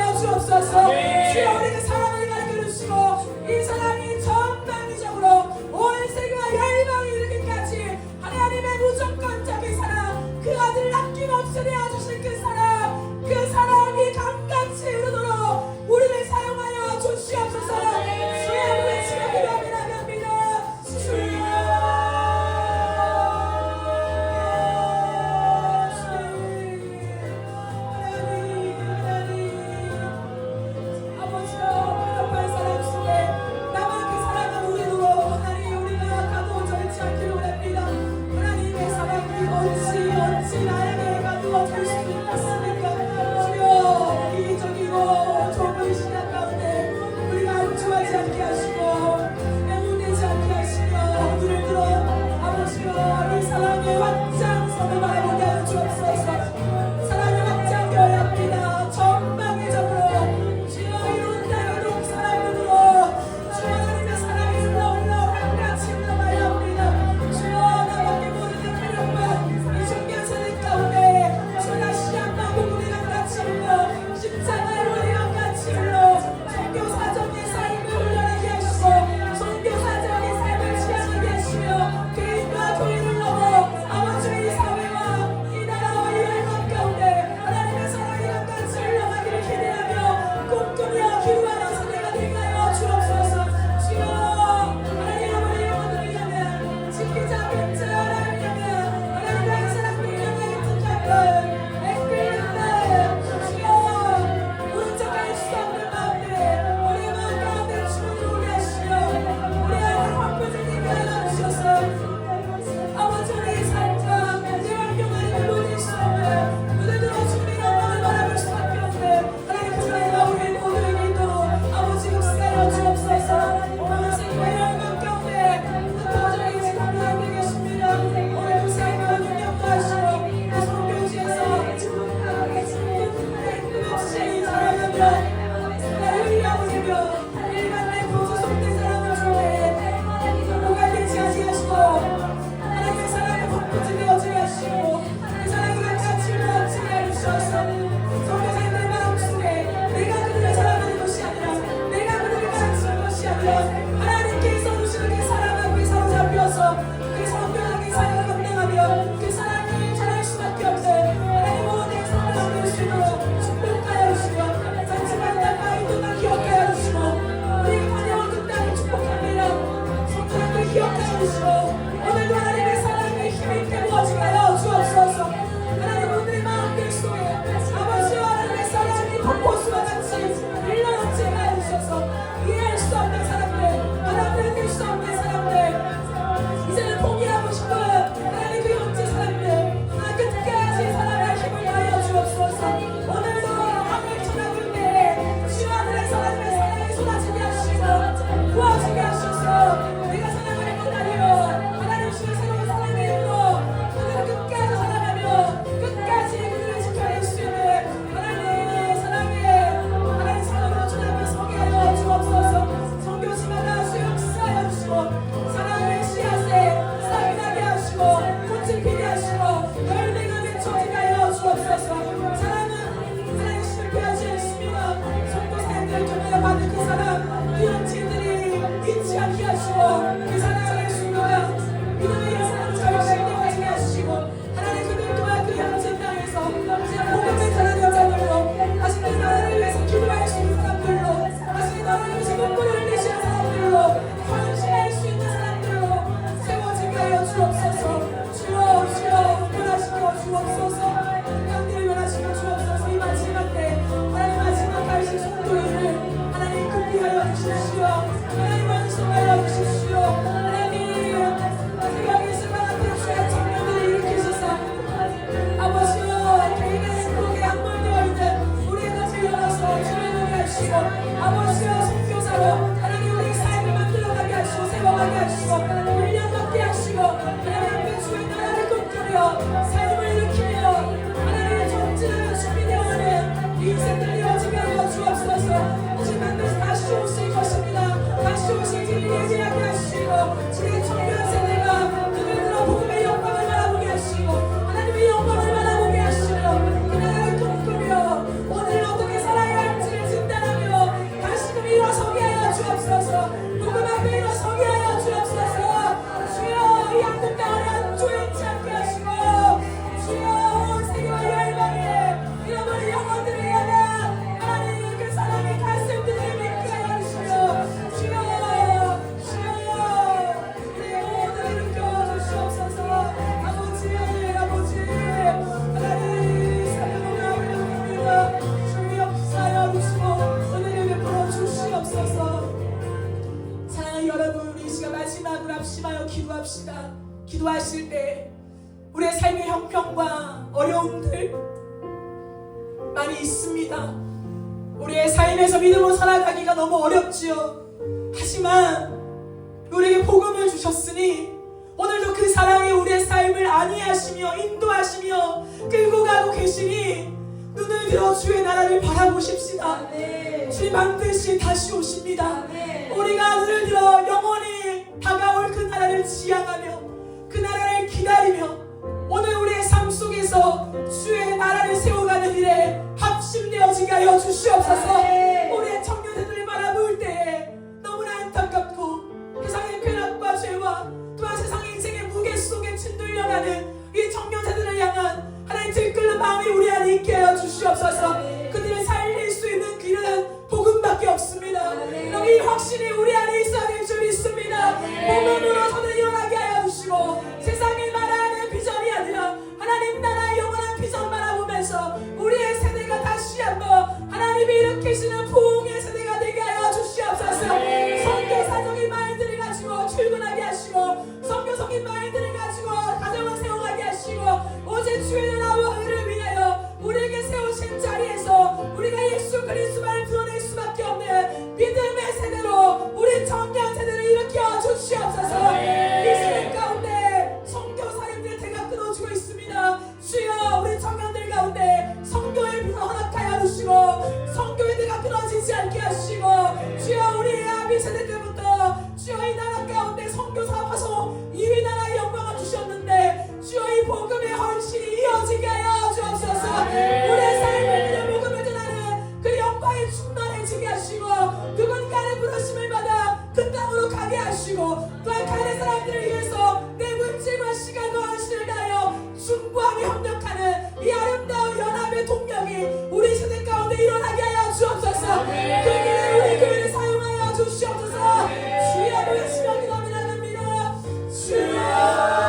주옵소서. 복음 앞에 일어서게 하여 주옵소서. 주여 이 한국 땅을 조용치 않게 하시고 주여 온 세계와 열방에 잃어버린 영혼들을 향한 하나님의 그 사랑의 가슴들을 믿게 하여 주시오. 주여 우리의 모두를 일으켜 주시옵소서. 아버지 하나님 살려보라 우리입니다. 주여 역사하여 주시고 은혜를 베풀어 주시옵소서. 사랑하는 여러분, 우리 이 시간 마지막으로 합심하여 기도합시다. 기도하실 때 우리의 삶의 형편과 어려움들 많이 있습니다. 우리의 삶에서 믿음으로 살아가기가 너무 어렵지요. 하지만 우리에게 복음을 주셨으니 오늘도 그 사랑이 우리의 삶을 안위하시며 인도하시며 끌고 가고 계시니 눈을 들어 주의 나라를 바라보십시다. 주님 반드시 다시 오십니다. 우리가 눈을 들어 영원히 다가올 그 나라를 지향하며 그 나라를 기다리며 오늘 우리의 삶 속에서 주의 나라를 세워가는 일에 합심되어지게 하여 주시옵소서. 우리의 청년들을 바라볼 때 너무나 안타깝고 세상의 쾌락과 죄와 또한 세상의 인생의 무게 속에 짓눌려가는 이 청년들을 향한 하나님 들끓는 마음이 우리 안에 있게 하여 주시옵소서. 그들을 살릴 수 있는 길은 복음밖에 없습니다. 이 확신이 우리 안에 있어야 될 줄 믿습니다. 복음으로 저는 일어나게 하여 주시고 세상이 말하는 비전이 아니라 하나님 나라의 영원한 비전 바라보면서 우리의 세대가 다시 한번 하나님이 일으키시는 부흥의 세대가 되게 하여 주시옵소서. 선교사적인 마인드를 가지고 출근하게 하시고 선교적인 마인드를 가지고 가정을 세워가게 하시고 오직 주의 나라와 의를 위하여 우리에게 세우신 자리에서 우리가 예수 그리스도만을 드러낼 수밖에 없는 믿음의 세대로 우리 청년 세대를 일으켜 주시옵소서. 이 시대 가운데 선교사님들 대가 끊어지고 있습니다. 주여 우리 청년들 가운데 선교의 비서 허락하여 주시고 선교의 대가 끊어지지 않게 하시고 주여 우리 아비 세대 때부터 주여 이 나라 가운데 선교사 화소 이위 나라의 영광을 주셨는데 주여 이 복음의 헌신이 이어지게 하여 주옵소서. 우리의 삶을 그냥 복음을 전하는 그 영광이 충만해지게 하시고 누군가를 부르심을 받아 그 땅으로 가게 하시고 또한 가는 사람들을 위해서 내 물질과 시간과 헌신을 다하여 중보하며 협력하는 이 아름다운 연합의 동력이 우리 세대 가운데 일어나게 하여 주옵소서. 그 길에 우리 교회를 사용하여 주시옵소서. 주여 부르시며 기도합니다. 주여 주여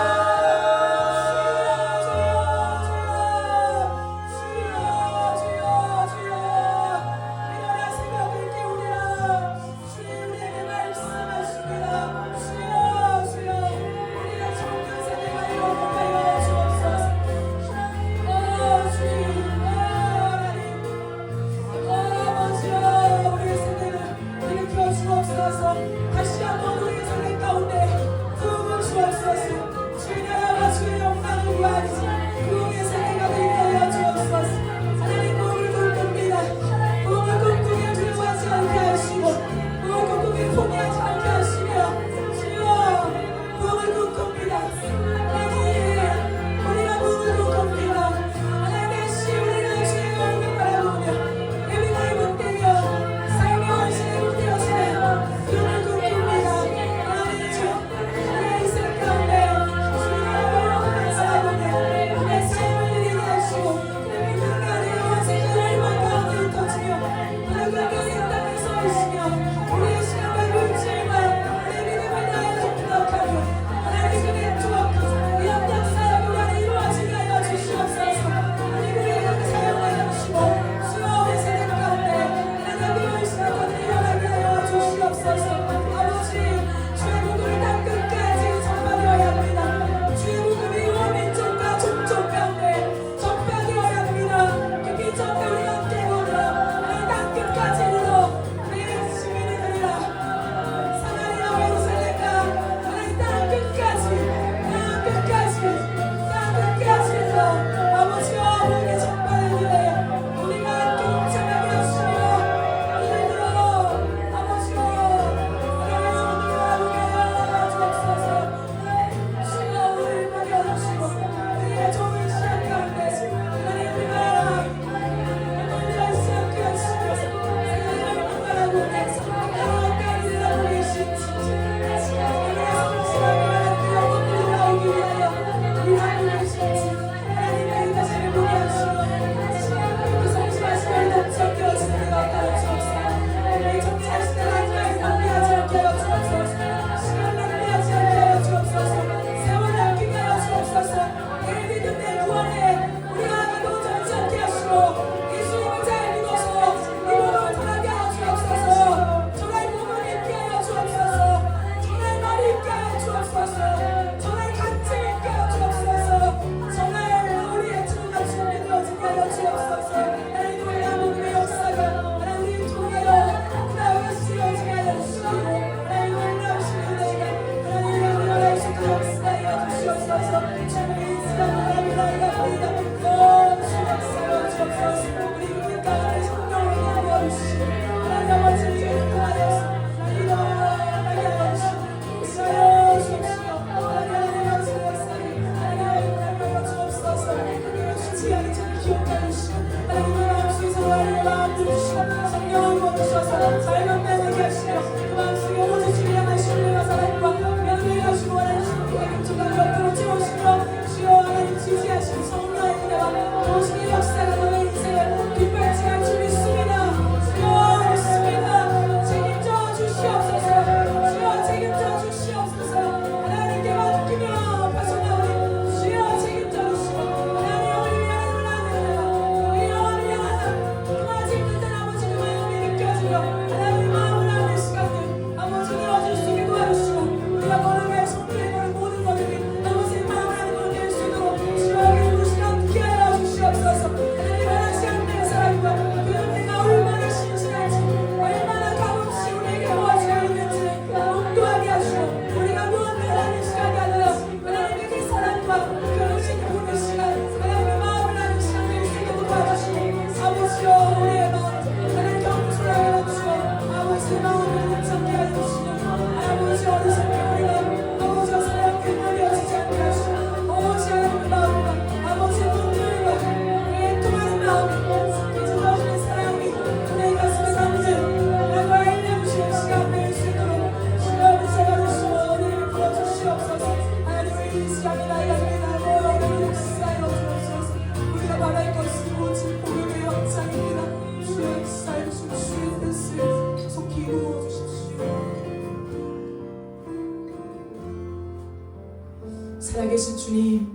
살아계신 주님,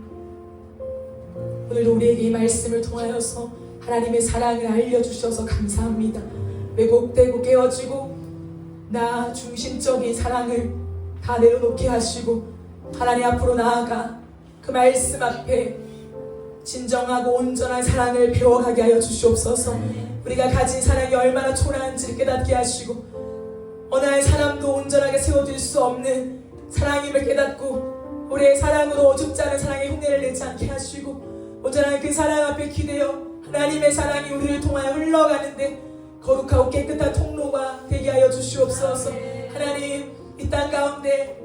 오늘도 우리에게 이 말씀을 통하여서 하나님의 사랑을 알려주셔서 감사합니다. 왜곡되고 깨어지고 나 중심적인 사랑을 다 내려놓게 하시고 하나님 앞으로 나아가 그 말씀 앞에 진정하고 온전한 사랑을 배워가게 하여 주시옵소서. 우리가 가진 사랑이 얼마나 초라한지를 깨닫게 하시고 어느 한 사람도 온전하게 세워줄 수 없는 사랑임을 깨닫고 우리의 사랑으로 어줍지 않은 사랑의 흉내를 내지 않게 하시고 온전한 그 사랑 앞에 기대어 하나님의 사랑이 우리를 통하여 흘러가는데 거룩하고 깨끗한 통로가 되게 하여 주시옵소서. 하나님, 이 땅 가운데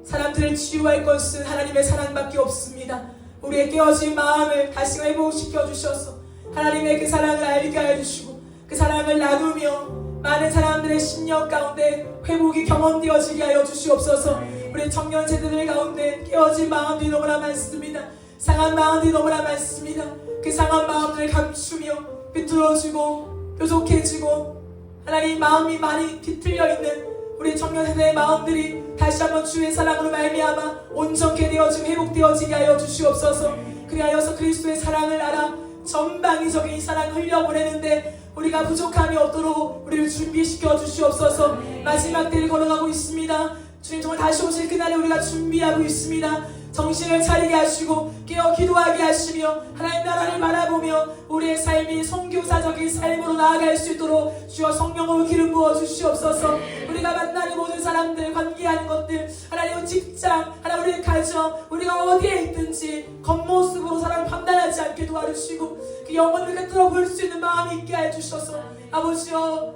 사람들을 치유할 것은 하나님의 사랑밖에 없습니다. 우리의 깨어진 마음을 다시 회복시켜 주셔서 하나님의 그 사랑을 알게 하여 주시고 그 사랑을 나누며 많은 사람들의 심령 가운데 회복이 경험되어지게 하여 주시옵소서. 우리 청년 세대들 가운데 깨어진 마음들이 너무나 많습니다. 상한 마음들이 너무나 많습니다. 그 상한 마음들을 감추며 비틀어지고 뾰족해지고 하나님 마음이 많이 뒤틀려 있는 우리 청년 세대의 마음들이 다시 한번 주의 사랑으로 말미암아 온전케 되어지고 회복되어지게 하여 주시옵소서. 그리하여서 그리스도의 사랑을 알아 전방위적인 이 사랑을 흘려보내는데 우리가 부족함이 없도록 우리를 준비시켜 주시옵소서. 마지막 때를 걸어가고 있습니다. 주님, 정말 다시 오실 그날에 우리가 준비하고 있습니다. 정신을 차리게 하시고 깨어 기도하게 하시며 하나님 나라를 바라보며 우리의 삶이 선교사적인 삶으로 나아갈 수 있도록 주여 성령으로 기름 부어 주시옵소서. 우리가 만나는 모든 사람들, 관계하는 것들, 하나님 직장, 하나님 우리의 가정, 우리가 어디에 있든지 겉모습으로 사람을 판단하지 않게 도와주시고 그 영혼을 꿰뚫어 볼 수 있는 마음이 있게 해주셔서 아버지여,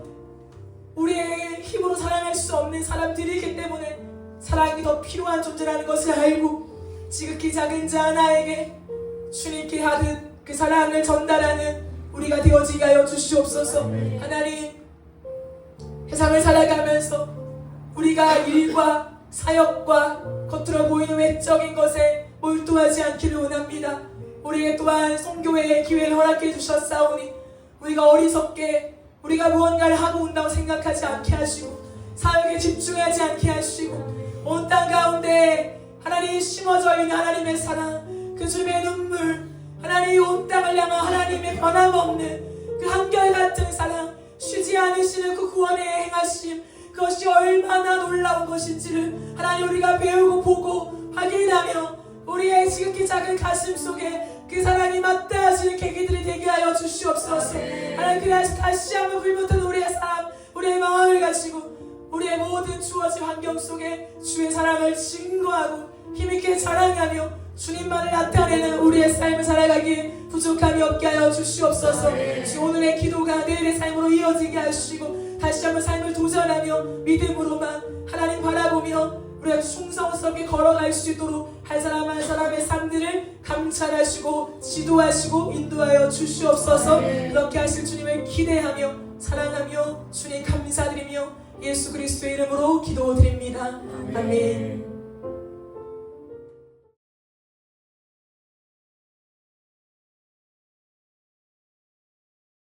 우리의 힘으로 사랑할 수 없는 사람들이기 때문에 사랑이 더 필요한 존재라는 것을 알고 지극히 작은 자 하나에게 주님께 하듯 그 사랑을 전달하는 우리가 되어지게 하여 주시옵소서. 하나님, 세상을 살아가면서 우리가 일과 사역과 겉으로 보이는 외적인 것에 몰두하지 않기를 원합니다. 우리에게 또한 선교회의 기회를 허락해 주셨사오니 우리가 어리석게 우리가 무언가를 하고 온다고 생각하지 않게 하시고 사역에 집중하지 않게 하시고 온 땅 가운데 하나님 심어져 있는 하나님의 사랑, 그 주님의 눈물, 하나님 온 땅을 향한 하나님의 변함없는 그 한결같은 사랑, 쉬지 않으시는 그 구원의 행하심, 그것이 얼마나 놀라운 것인지를 하나님 우리가 배우고 보고 확인하며 우리의 지극히 작은 가슴 속에 그 사랑이 맞닿아지는 계기들이 되게 하여 주시옵소서. 하나님, 그래서 다시 한번 불붙은 우리의 삶, 우리의 마음을 가지고 우리의 모든 주어진 환경 속에 주의 사랑을 증거하고 힘있게 자랑하며 주님만을 나타내는 우리의 삶을 살아가기에 부족함이 없게 하여 주시옵소서. 주 오늘의 기도가 내일의 삶으로 이어지게 하시고 다시 한번 삶을 도전하며 믿음으로만 하나님 바라보며 우리가 충성스럽게 걸어갈 수 있도록 한 사람 한 사람의 삶들을 감찰하시고 지도하시고 인도하여 주시옵소서. 그렇게 하실 주님을 기대하며 사랑하며 주님 감사드리며 예수 그리스도의 이름으로 기도드립니다. 아멘.